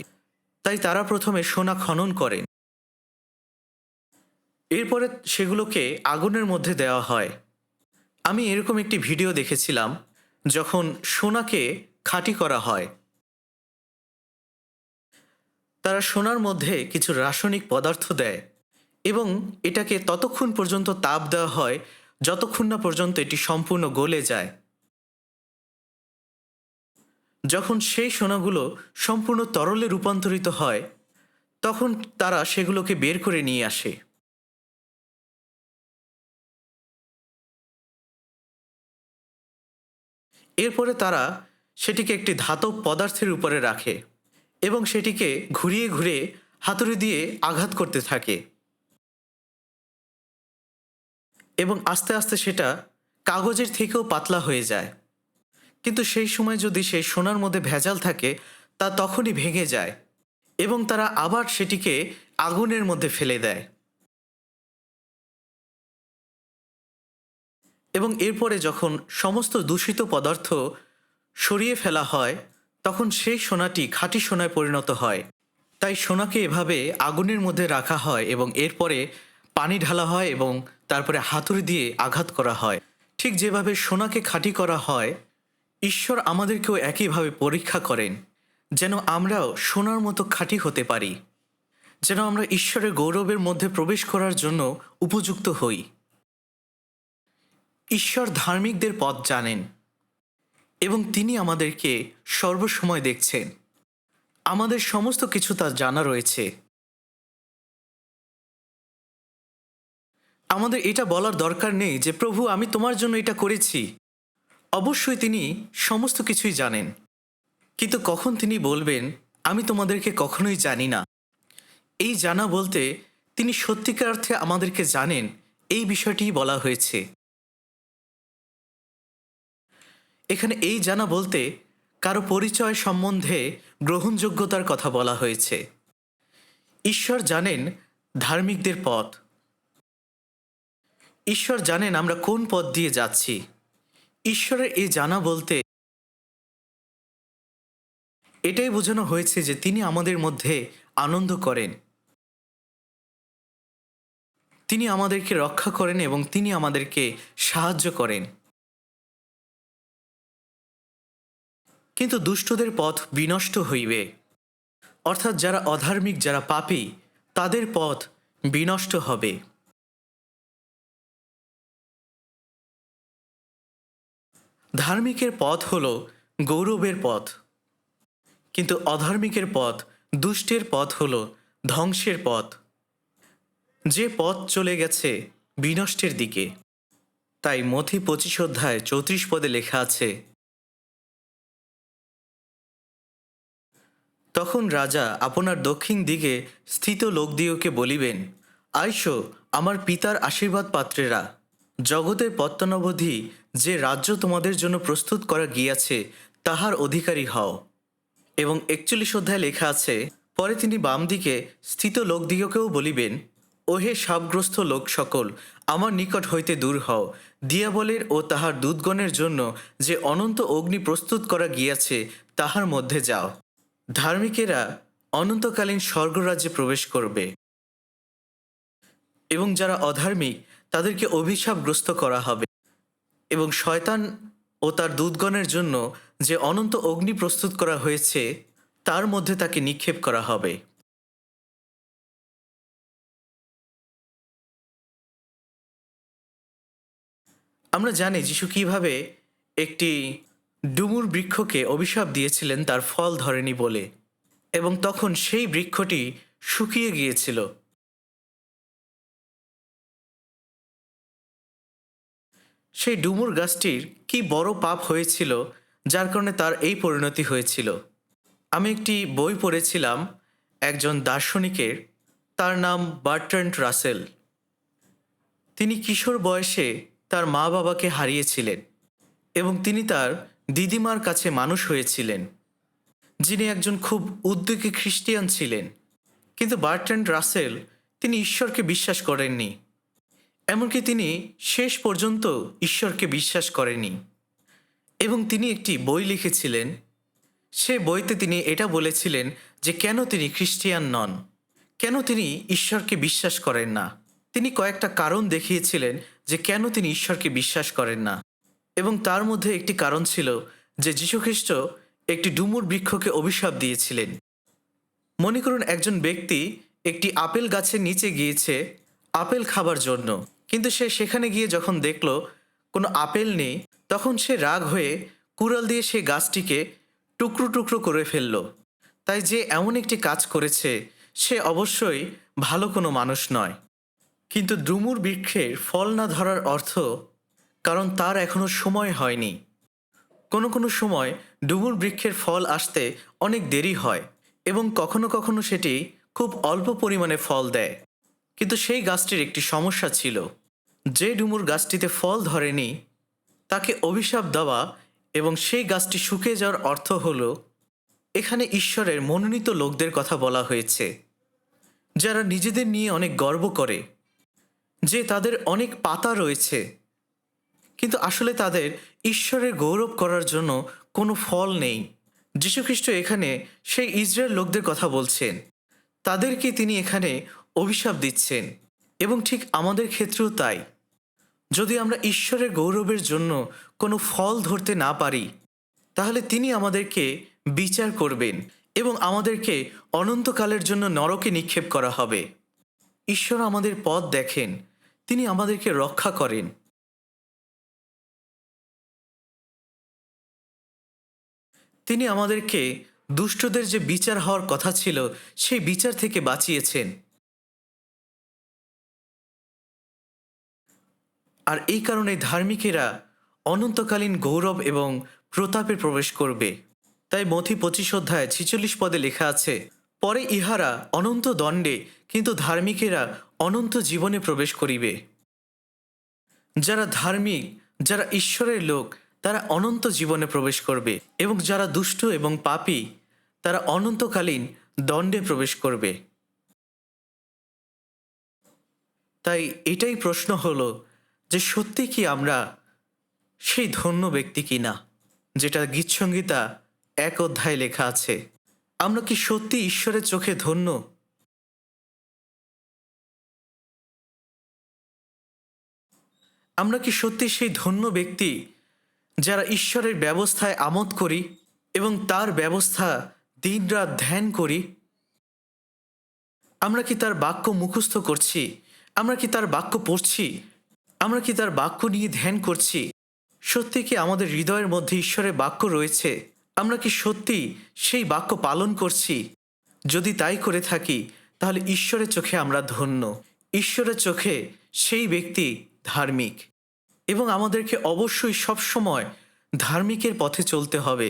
তাই তারা প্রথমে সোনা খনন করেন, এরপরে সেগুলোকে আগুনের মধ্যে দেওয়া হয়। আমি এরকম একটি ভিডিও দেখেছিলাম যখন সোনাকে খাঁটি করা হয়। তারা সোনার মধ্যে কিছু রাসায়নিক পদার্থ দেয় এবং এটাকে ততক্ষণ পর্যন্ত তাপ দেওয়া হয় যতক্ষণ না পর্যন্ত এটি সম্পূর্ণ গলে যায়। যখন সেই সোনাগুলো সম্পূর্ণ তরলে রূপান্তরিত হয়, তখন তারা সেগুলোকে বের করে নিয়ে আসে। এরপরে তারা সেটিকে একটি ধাতব পদার্থের উপরে রাখে এবং সেটিকে ঘুরিয়ে ঘুরিয়ে হাতুড়ি দিয়ে আঘাত করতে থাকে এবং আস্তে আস্তে সেটা কাগজের থেকেও পাতলা হয়ে যায়। কিন্তু সেই সময় যদি সেই সোনার মধ্যে ভেজাল থাকে, তা তখনই ভেঙে যায় এবং তারা আবার সেটিকে আগুনের মধ্যে ফেলে দেয় এবং এরপরে যখন সমস্ত দূষিত পদার্থ সরিয়ে ফেলা হয়, তখন সেই সোনাটি খাঁটি সোনায় পরিণত হয়। তাই সোনাকে এভাবে আগুনের মধ্যে রাখা হয় এবং এরপরে পানি ঢালা হয় এবং তারপরে হাতুড়ি দিয়ে আঘাত করা হয়। ঠিক যেভাবে সোনাকে খাঁটি করা হয়, ঈশ্বর আমাদেরকেও একইভাবে পরীক্ষা করেন যেন আমরাও সোনার মতো খাঁটি হতে পারি, যেন আমরা ঈশ্বরের গৌরবের মধ্যে প্রবেশ করার জন্য উপযুক্ত হই। ঈশ্বর ধার্মিকদের পথ জানেন এবং তিনি আমাদেরকে সর্বসময় দেখছেন। আমাদের সমস্ত কিছু তার জানা রয়েছে। আমাদের এটা বলার দরকার নেই যে প্রভু আমি তোমার জন্য এটা করেছি। অবশ্যই তিনি সমস্ত কিছুই জানেন, কিন্তু কখন তিনি বলবেন আমি তোমাদেরকে কখনোই জানি না। এই জানা বলতে তিনি সত্যিকার অর্থে আমাদেরকে জানেন, এই বিষয়টিই বলা হয়েছে। এখানে এই জানা বলতে কারো পরিচয় সম্বন্ধে গ্রহণযোগ্যতার কথা বলা হয়েছে। ঈশ্বর জানেন ধার্মিকদের পথ। ঈশ্বর জানেন আমরা কোন পথ দিয়ে যাচ্ছি। ঈশ্বরের এই জানা বলতে এটাই বোঝানো হয়েছে যে তিনি আমাদের মধ্যে আনন্দ করেন, তিনি আমাদেরকে রক্ষা করেন এবং তিনি আমাদেরকে সাহায্য করেন। কিন্তু দুষ্টদের পথ বিনষ্ট হইবে। অর্থাৎ যারা অধার্মিক, যারা পাপী, তাদের পথ বিনষ্ট হবে। ধার্মিকের পথ হল গৌরবের পথ, কিন্তু অধার্মিকের পথ, দুষ্টের পথ হল ধ্বংসের পথ। যে পথ চলে গেছে বিনষ্টের দিকে। তাই মথি 25 অধ্যায় 34 পদে লেখা আছে, তখন রাজা আপনার দক্ষিণ দিকে স্থিত লোকদিওকে বলিবেন, আইসো আমার পিতার আশীর্বাদ পাত্রেরা, জগতের পত্তনবধি যে রাজ্য তোমাদের জন্য প্রস্তুত করা গিয়াছে তাহার অধিকারী হও। এবং 41 অধ্যায় লেখা আছে, পরে তিনি বাম দিকে স্থিত লোকদিগকেও বলিবেন, ওহে শাপগ্রস্ত লোক সকল, আমার নিকট হইতে দূর হও, দিয়াবলের ও তাহার দূতগণের জন্য যে অনন্ত অগ্নি প্রস্তুত করা গিয়াছে তাহার মধ্যে যাও। ধার্মিকেরা অনন্তকালীন স্বর্গরাজ্যে প্রবেশ করবে, এবং যারা অধার্মিক তাদেরকে অভিশাপগ্রস্ত করা হবে। এবং শয়তান ও তার দূতগণের জন্য যে অনন্ত অগ্নি প্রস্তুত করা হয়েছে তার মধ্যে তাকে নিক্ষেপ করা হবে। আমরা জানি যিশু কিভাবে একটি ডুমুর বৃক্ষকে অভিশাপ দিয়েছিলেন তার ফল ধরেনি বলে, এবং তখন সেই বৃক্ষটি শুকিয়ে গিয়েছিল। সেই ডুমুর গাছটির কি বড় পাপ হয়েছিল যার কারণে তার এই পরিণতি হয়েছিল। আমি একটি বই পড়েছিলাম একজন দার্শনিকের, তার নাম বার্ট্রান্ড রাসেল। তিনি কিশোর বয়সে তার মা বাবাকে হারিয়েছিলেন, এবং তিনি তার দিদিমার কাছে মানুষ হয়েছিলেন, যিনি একজন খুব উদ্যোগী খ্রিস্টিয়ান ছিলেন। কিন্তু বার্ট্রান্ড রাসেল তিনি ঈশ্বরকে বিশ্বাস করেননি, এমনকি তিনি শেষ পর্যন্ত ঈশ্বরকে বিশ্বাস করেননি। এবং তিনি একটি বই লিখেছিলেন, সে বইতে তিনি এটা বলেছিলেন যে কেন তিনি খ্রিস্টিয়ান নন, কেন তিনি ঈশ্বরকে বিশ্বাস করেন না। তিনি কয়েকটা কারণ দেখিয়েছিলেন যে কেন তিনি ঈশ্বরকে বিশ্বাস করেন না, এবং তার মধ্যে একটি কারণ ছিল যে যীশুখ্রিস্ট একটি ডুমুর বৃক্ষকে অভিশাপ দিয়েছিলেন। মনে করুন একজন ব্যক্তি একটি আপেল গাছের নিচে গিয়েছে আপেল খাবার জন্য, কিন্তু সে সেখানে গিয়ে যখন দেখল কোনো আপেল নেই, তখন সে রাগ হয়ে কুড়াল দিয়ে সেই গাছটিকে টুকরো টুকরো করে ফেলল। তাই যে এমন একটি কাজ করেছে সে অবশ্যই ভালো কোনো মানুষ নয়। কিন্তু ডুমুর বৃক্ষের ফল না ধরার অর্থ কারণ তার এখনো সময় হয়নি। কোনো কোনো সময় ডুমুর বৃক্ষের ফল আসতে অনেক দেরি হয়, এবং কখনো কখনো সেটি খুব অল্প পরিমাণে ফল দেয়। কিন্তু সেই গাছটির একটি সমস্যা ছিল, যে ডুমুর গাছটিতে ফল ধরেনি তাকে অভিশাপ দেওয়া এবং সেই গাছটি শুকিয়ে যাওয়ার অর্থ হলো, এখানে ঈশ্বরের মনোনীত লোকদের কথা বলা হয়েছে, যারা নিজেদের নিয়ে অনেক গর্ব করে যে তাদের অনেক পাতা রয়েছে, কিন্তু আসলে তাদের ঈশ্বরের গৌরব করার জন্য কোনো ফল নেই। যীশুখ্রিস্ট এখানে সেই ইসরায়েল লোকদের কথা বলছেন, তাদেরকে তিনি এখানে অভিশাপ দিচ্ছেন। এবং ঠিক আমাদের ক্ষেত্রেও তাই। যদি আমরা ঈশ্বরের গৌরবের জন্য কোনো ফল ধরতে না পারি, তাহলে তিনি আমাদেরকে বিচার করবেন এবং আমাদেরকে অনন্তকালের জন্য নরকে নিক্ষেপ করা হবে। ঈশ্বর আমাদের পথ দেখেন, তিনি আমাদেরকে রক্ষা করেন। তিনি আমাদেরকে দুষ্টদের যে বিচার হওয়ার কথা ছিল সেই বিচার থেকে বাঁচিয়েছেন। আর এই কারণে ধার্মিকেরা অনন্তকালীন গৌরব এবং প্রতাপে প্রবেশ করবে। তাই মথি 25 অধ্যায় 46 পদে লেখা আছে, পরে ইহারা অনন্ত দণ্ডে, কিন্তু ধার্মিকেরা অনন্ত জীবনে প্রবেশ করিবে। যারা ধার্মিক, যারা ঈশ্বরের লোক, তারা অনন্ত জীবনে প্রবেশ করবে, এবং যারা দুষ্ট এবং পাপী তারা অনন্তকালীন দণ্ডে প্রবেশ করবে। তাই এটাই প্রশ্ন হলো যে সত্যি কি আমরা সেই ধন্য ব্যক্তি কি না, যেটা গীতসংহিতা 1 অধ্যায় লেখা আছে। আমরা কি সত্যি ঈশ্বরের চোখে ধন্য? আমরা কি সত্যি সেই ধন্য ব্যক্তি যারা ঈশ্বরের ব্যবস্থায় আমোদ করি এবং তার ব্যবস্থা দিনরাত ধ্যান করি? আমরা কি তার বাক্য মুখস্থ করছি? আমরা কি তার বাক্য পড়ছি? আমরা কি তার বাক্য নিয়ে ধ্যান করছি? সত্যি কি আমাদের হৃদয়ের মধ্যে ঈশ্বরের বাক্য রয়েছে? আমরা কি সত্যি সেই বাক্য পালন করছি? যদি তাই করে থাকি, তাহলে ঈশ্বরের চোখে আমরা ধন্য। ঈশ্বরের চোখে সেই ব্যক্তি ধার্মিক, এবং আমাদেরকে অবশ্যই সবসময় ধার্মিকের পথে চলতে হবে।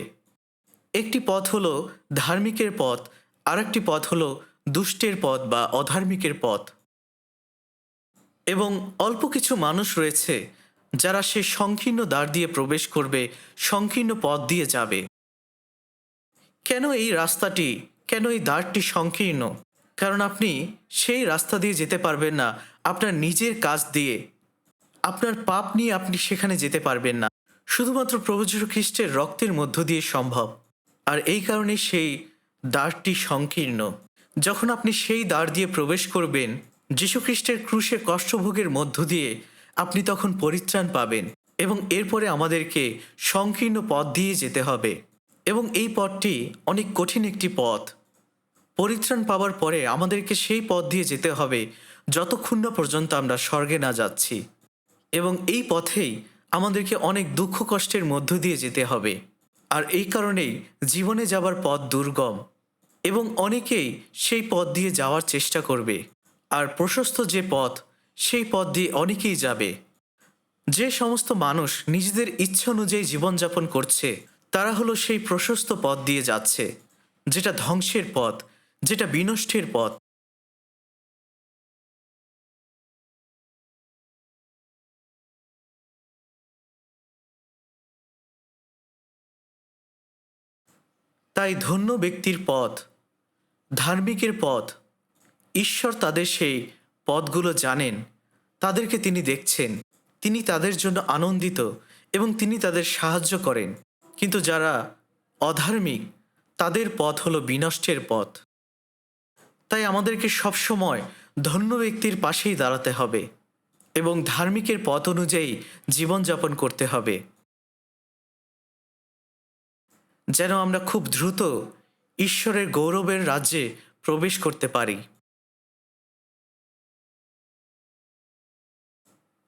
একটি পথ হলো ধার্মিকের পথ, আর একটি পথ হলো দুষ্টের পথ বা অধার্মিকের পথ। এবং অল্প কিছু মানুষ রয়েছে যারা সেই সংকীর্ণ দ্বার দিয়ে প্রবেশ করবে, সংকীর্ণ পথ দিয়ে যাবে। কেন এই রাস্তাটি, কেন এই দ্বারটি সংকীর্ণ? কারণ আপনি সেই রাস্তা দিয়ে যেতে পারবেন না আপনার নিজের কাজ দিয়ে। আপনার পাপ নিয়ে আপনি সেখানে যেতে পারবেন না। শুধুমাত্র প্রভু যীশু খ্রিস্টের রক্তের মধ্য দিয়ে সম্ভব। আর এই কারণে সেই দ্বারটি সংকীর্ণ। যখন আপনি সেই দ্বার দিয়ে প্রবেশ করবেন, যীশু খ্রিস্টের ক্রুশে কষ্টভোগের মধ্য দিয়ে আপনি তখন পরিত্রাণ পাবেন। এবং এরপরে আমাদেরকে সংকীর্ণ পথ দিয়ে যেতে হবে, এবং এই পথটি অনেক কঠিন একটি পথ। পরিত্রাণ পাওয়ার পরে আমাদেরকে সেই পথ দিয়ে যেতে হবে যতক্ষণ না পর্যন্ত আমরা স্বর্গে না যাচ্ছি। এবং এই পথেই আমাদেরকে অনেক দুঃখ কষ্টের মধ্য দিয়ে যেতে হবে। আর এই কারণেই জীবনে যাবার পথ দুর্গম, এবং অনেকেই সেই পথ দিয়ে যাওয়ার চেষ্টা করবে। আর প্রশস্ত যে পথ, সেই পথ দিয়ে অনেকেই যাবে। যে সমস্ত মানুষ নিজেদের ইচ্ছা অনুযায়ী জীবনযাপন করছে, তারা হলো সেই প্রশস্ত পথ দিয়ে যাচ্ছে, যেটা ধ্বংসের পথ, যেটা বিনষ্টের পথ। তাই ধন্য ব্যক্তির পথ, ধার্মিকের পথ, ঈশ্বর তাদের সেই পথগুলো জানেন, তাদেরকে তিনি দেখছেন, তিনি তাদের জন্য আনন্দিত, এবং তিনি তাদের সাহায্য করেন। কিন্তু যারা অধার্মিক, তাদের পথ হলো বিনষ্টের পথ। তাই আমাদেরকে সবসময় ধন্য ব্যক্তির পাশেই দাঁড়াতে হবে, এবং ধার্মিকের পথ অনুযায়ী জীবনযাপন করতে হবে, যেন আমরা খুব দ্রুত ঈশ্বরের গৌরবের রাজ্যে প্রবেশ করতে পারি।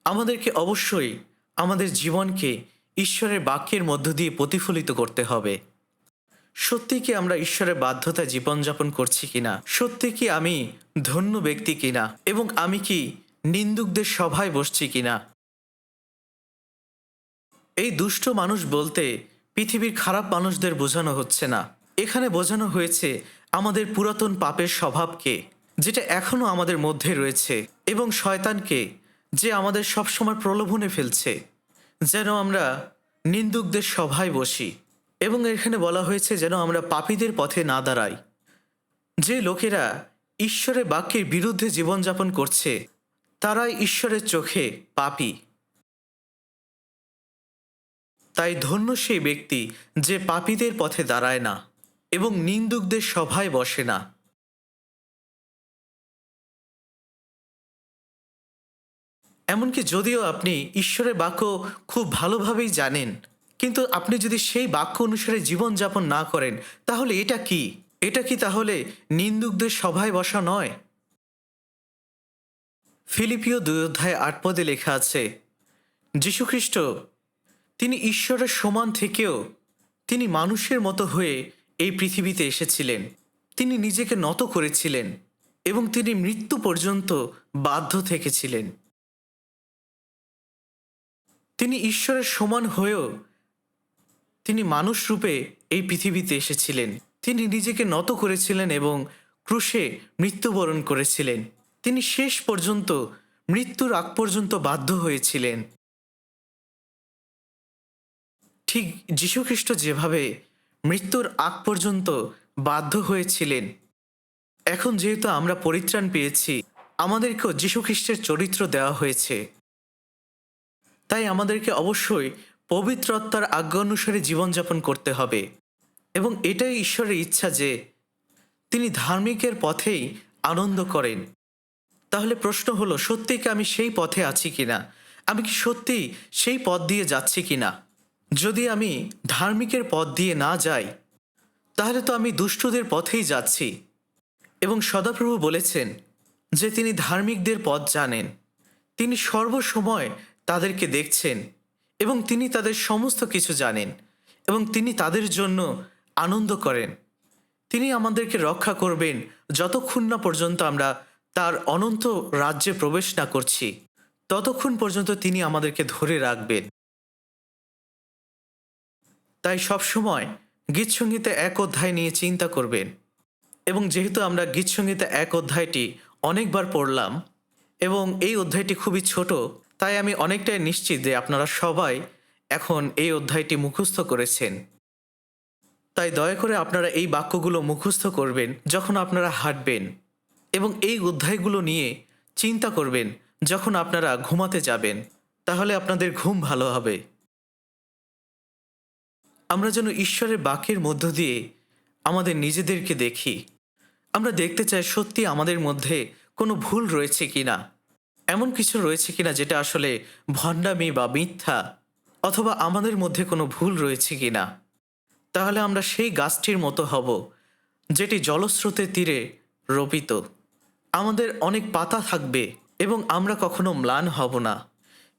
আমাদেরকে অবশ্যই আমাদের জীবনকে ঈশ্বরের বাক্যের মধ্য দিয়ে প্রতিফলিত করতে হবে। সত্যি কি আমরা ঈশ্বরের বাধ্যতায় জীবনযাপন করছি কিনা? সত্যি কি আমি ধন্য ব্যক্তি কিনা? এবং আমি কি নিন্দুকদের সভায় বসছি কিনা? এই দুষ্ট মানুষ বলতে পৃথিবীর খারাপ মানুষদের বোঝানো হচ্ছে না। এখানে বোঝানো হয়েছে আমাদের পুরাতন পাপের স্বভাবকে, যেটা এখনো আমাদের মধ্যে রয়েছে, এবং শয়তানকে, যে আমাদের সবসময় প্রলোভনে ফেলছে যেন আমরা নিন্দুকদের সভায় বসি। এবং এখানে বলা হয়েছে যেন আমরা পাপীদের পথে না দাঁড়াই। যে লোকেরা ঈশ্বরের বাক্যের বিরুদ্ধে জীবনযাপন করছে, তারাই ঈশ্বরের চোখে পাপী। তাই ধন্য সেই ব্যক্তি যে পাপীদের পথে দাঁড়ায় না এবং নিন্দুকদের সভায় বসে না। এমনকি যদিও আপনি ঈশ্বরের বাক্য খুব ভালোভাবেই জানেন, কিন্তু আপনি যদি সেই বাক্য অনুসারে জীবনযাপন না করেন, তাহলে এটা কি? এটা কি তাহলে নিন্দুকদের সভায় বসা নয়? ফিলিপিও 2:8 লেখা আছে, যীশুখ্রিস্ট তিনি ঈশ্বরের সমান থেকেও তিনি মানুষের মতো হয়ে এই পৃথিবীতে এসেছিলেন। তিনি নিজেকে নত করেছিলেন, এবং তিনি মৃত্যু পর্যন্ত বাধ্য থেকেছিলেন। তিনি ঈশ্বরের সমান হয়েও তিনি মানুষ রূপে এই পৃথিবীতে এসেছিলেন। তিনি নিজেকে নত করেছিলেন এবং ক্রুশে মৃত্যুবরণ করেছিলেন। তিনি শেষ পর্যন্ত, মৃত্যুর আগ পর্যন্ত বাধ্য হয়েছিলেন। ঠিক যীশুখ্রিস্ট যেভাবে মৃত্যুর আগ পর্যন্ত বাধ্য হয়েছিলেন, এখন যেহেতু আমরা পরিত্রাণ পেয়েছি, আমাদেরকেও যীশুখ্রিস্টের চরিত্র দেওয়া হয়েছে। তাই আমাদেরকে অবশ্যই পবিত্র আত্মার আজ্ঞা অনুসারে জীবনযাপন করতে হবে, এবং এটাই ঈশ্বরের ইচ্ছা যে তিনি ধার্মিকের পথেই আনন্দ করেন। তাহলে প্রশ্ন হলো, সত্যি কি আমি সেই পথে আছি কিনা? আমি কি সত্যি সেই পথ দিয়ে যাচ্ছি কিনা? যদি আমি ধার্মিকের পথ দিয়ে না যাই, তাহলে তো আমি দুষ্টদের পথেই যাচ্ছি। এবং সদাপ্রভু বলেছেন যে তিনি ধার্মিকদের পথ জানেন। তিনি সর্বসময় তাদেরকে দেখছেন এবং তিনি তাদের সমস্ত কিছু জানেন এবং তিনি তাদের জন্য আনন্দ করেন। তিনি আমাদেরকে রক্ষা করবেন যতক্ষণ না পর্যন্ত আমরা তার অনন্ত রাজ্যে প্রবেশ না করছি, ততক্ষণ পর্যন্ত তিনি আমাদেরকে ধরে রাখবেন। তাই সবসময় গীতসংগীতে ১ অধ্যায় নিয়ে চিন্তা করবেন। এবং যেহেতু আমরা গীতসংগীতে ১ অধ্যায়টি অনেকবার পড়লাম এবং এই অধ্যায়টি খুবই ছোট, তাই আমি অনেকটাই নিশ্চিত যে আপনারা সবাই এখন এই অধ্যায়টি মুখস্থ করেছেন। তাই দয়া করে আপনারা এই বাক্যগুলো মুখস্থ করবেন যখন আপনারা হাঁটবেন এবং এই অধ্যায়গুলো নিয়ে চিন্তা করবেন যখন আপনারা ঘুমাতে যাবেন। তাহলে আপনাদের ঘুম ভালো হবে। আমরা যেন ঈশ্বরের বাক্যের মধ্য দিয়ে আমাদের নিজেদেরকে দেখি। আমরা দেখতে চাই সত্যি আমাদের মধ্যে কোনো ভুল রয়েছে কিনা, এমন কিছু রয়েছে কিনা যেটা আসলে ভণ্ডামি বা মিথ্যা, অথবা আমাদের মধ্যে কোনো ভুল রয়েছে কিনা। তাহলে আমরা সেই গাছটির মতো হব যেটি জলস্রোতের তীরে রোপিত। আমাদের অনেক পাতা থাকবে এবং আমরা কখনো ম্লান হব না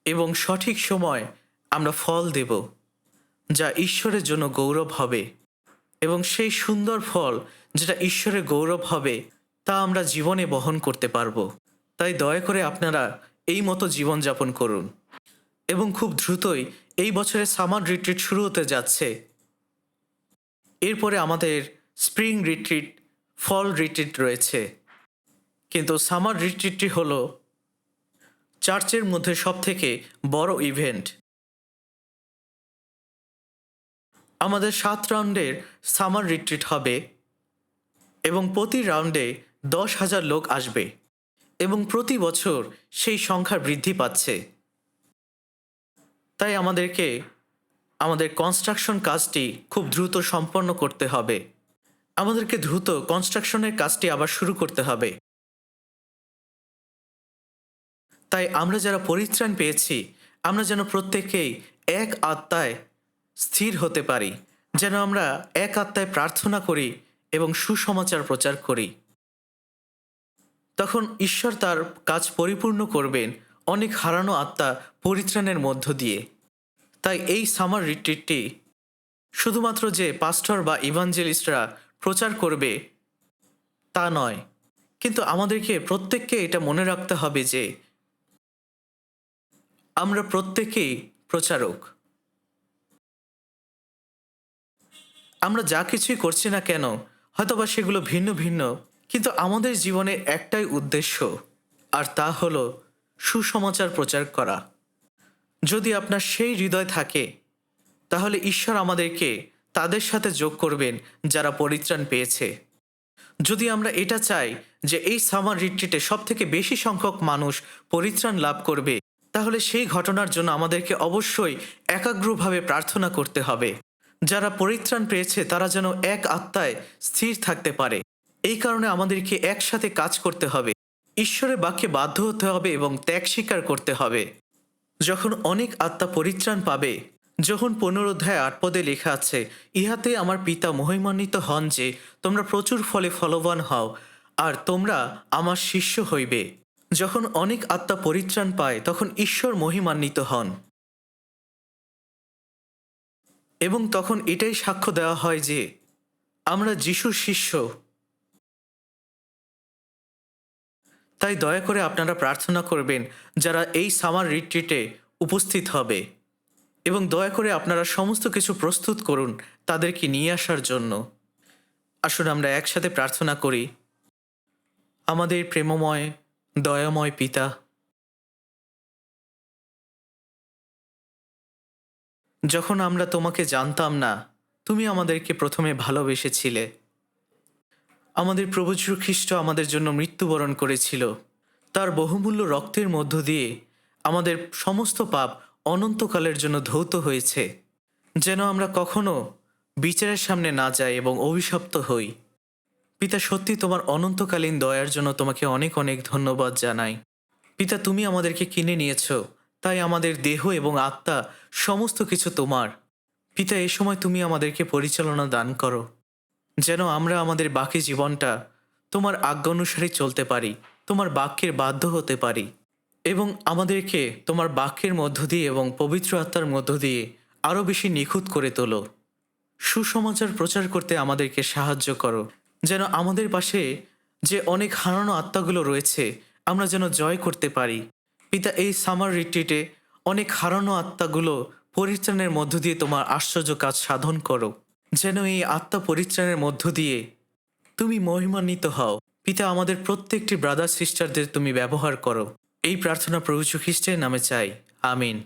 এবং সঠিক সময় আমরা ফল দেব, যা ঈশ্বরের জন্য গৌরব হবে। এবং সেই সুন্দর ফল যেটা ঈশ্বরের গৌরব হবে তা আমরা জীবনে বহন করতে পারবো। তাই দয়া করে আপনারা এই মতো জীবনযাপন করুন। এবং খুব দ্রুতই এই বছরের সামার রিট্রিট শুরু হতে যাচ্ছে। এরপরে আমাদের স্প্রিং রিট্রিট, ফল রিট্রিট রয়েছে, কিন্তু সামার রিট্রিটটি হলো চার্চের মধ্যে সবথেকে বড় ইভেন্ট। আমাদের 7 রাউন্ডের সামার রিট্রিট হবে এবং প্রতি রাউন্ডে 10,000 লোক আসবে এবং প্রতি বছর সেই সংখ্যা বৃদ্ধি পাচ্ছে। তাই আমাদেরকে আমাদের কনস্ট্রাকশন কাজটি খুব দ্রুত সম্পন্ন করতে হবে। আমাদেরকে দ্রুত কনস্ট্রাকশনের কাজটি আবার শুরু করতে হবে। তাই আমরা যারা পরিত্রাণ পেয়েছি, আমরা যেন প্রত্যেকেই এক আত্মায় স্থির হতে পারি, যেন আমরা এক আত্মায় প্রার্থনা করি এবং সুসমাচার প্রচার করি। তখন ঈশ্বর তার কাজ পরিপূর্ণ করবেন অনেক হারানো আত্মা পরিত্রাণের মধ্য দিয়ে। তাই এই সামার রিট্রিটটি শুধুমাত্র যে পাস্টর বা ইভাঞ্জেলিস্টরা প্রচার করবে তা নয়, কিন্তু আমাদেরকে প্রত্যেককে এটা মনে রাখতে হবে যে আমরা প্রত্যেকেই প্রচারক। আমরা যা কিছুই করছি না কেন, হয়তোবা সেগুলো ভিন্ন ভিন্ন, কিন্তু আমাদের জীবনের একটাই উদ্দেশ্য, আর তা হলো সুসমাচার প্রচার করা। যদি আপনার সেই হৃদয় থাকে, তাহলে ঈশ্বর আমাদেরকে তাদের সাথে যোগ করবেন যারা পরিত্রাণ পেয়েছে। যদি আমরা এটা চাই যে এই সামার রিট্রিটে সবথেকে বেশি সংখ্যক মানুষ পরিত্রাণ লাভ করবে, তাহলে সেই ঘটনার জন্য আমাদেরকে অবশ্যই একাগ্রভাবে প্রার্থনা করতে হবে। যারা পরিত্রাণ পেয়েছে তারা যেন এক আত্মায় স্থির থাকতে পারে। এই কারণে আমাদেরকে একসাথে কাজ করতে হবে, ঈশ্বরের বাক্যে বাধ্য হতে হবে এবং ত্যাগ স্বীকার করতে হবে। যখন অনেক আত্মা পরিত্রাণ পাবে, যখন 15 অধ্যায় 8 পদে লেখা আছে, ইহাতে আমার পিতা মহিমান্বিত হন যে তোমরা প্রচুর ফলে ফলবান হও আর তোমরা আমার শিষ্য হইবে। যখন অনেক আত্মা পরিত্রাণ পায় তখন ঈশ্বর মহিমান্বিত হন এবং তখন এটাই সাক্ষ্য দেওয়া হয় যে আমরা যিশুর শিষ্য। তাই দয়া করে আপনারা প্রার্থনা করবেন যারা এই সামার রিট্রিটে উপস্থিত হবে, এবং দয়া করে আপনারা সমস্ত কিছু প্রস্তুত করুন তাদেরকে নিয়ে আসার জন্য। আসুন আমরা একসাথে প্রার্থনা করি। আমাদের প্রেমময় দয়াময় পিতা, যখন আমরা তোমাকে জানতাম না, তুমি আমাদেরকে প্রথমে ভালোবেসেছিলে। আমাদের প্রভু যীশু খ্রিস্ট আমাদের জন্য মৃত্যুবরণ করেছিল। তার বহুমূল্য রক্তের মধ্য দিয়ে আমাদের সমস্ত পাপ অনন্তকালের জন্য ধৌত হয়েছে, যেন আমরা কখনো বিচারের সামনে না যাই এবং অভিশপ্ত হই। পিতা, সত্যি তোমার অনন্তকালীন দয়ার জন্য তোমাকে অনেক অনেক ধন্যবাদ জানাই। পিতা, তুমি আমাদেরকে কিনে নিয়েছো, তাই আমাদের দেহ এবং আত্মা সমস্ত কিছু তোমার। পিতা, এ সময় তুমি আমাদেরকে পরিচালনা দান করো। যেন আমরা আমাদের বাকি জীবনটা তোমার আজ্ঞা অনুসারে চলতে পারি, তোমার বাক্যের বাধ্য হতে পারি এবং আমাদেরকে তোমার বাক্যের মধ্য দিয়ে এবং পবিত্র আত্মার মধ্য দিয়ে আরও বেশি নিখুঁত করে তোলো। সুসমাচার প্রচার করতে আমাদেরকে সাহায্য করো, যেন আমাদের পাশে যে অনেক হারানো আত্মাগুলো রয়েছে আমরা যেন জয় করতে পারি। পিতা, এই সামার রিট্রিটে অনেক হারানো আত্মাগুলো পরিত্রাণের মধ্য দিয়ে তোমার আশ্চর্য কাজ সাধন করো, যেন এই আত্মা পরিত্রাণের মধ্য দিয়ে তুমি মহিমান্বিত হও। পিতা, আমাদের প্রত্যেকটি ব্রাদার সিস্টারদের তুমি ব্যবহার করো। এই প্রার্থনা প্রভু যীশু খ্রিস্টের নামে চাই, আমিন।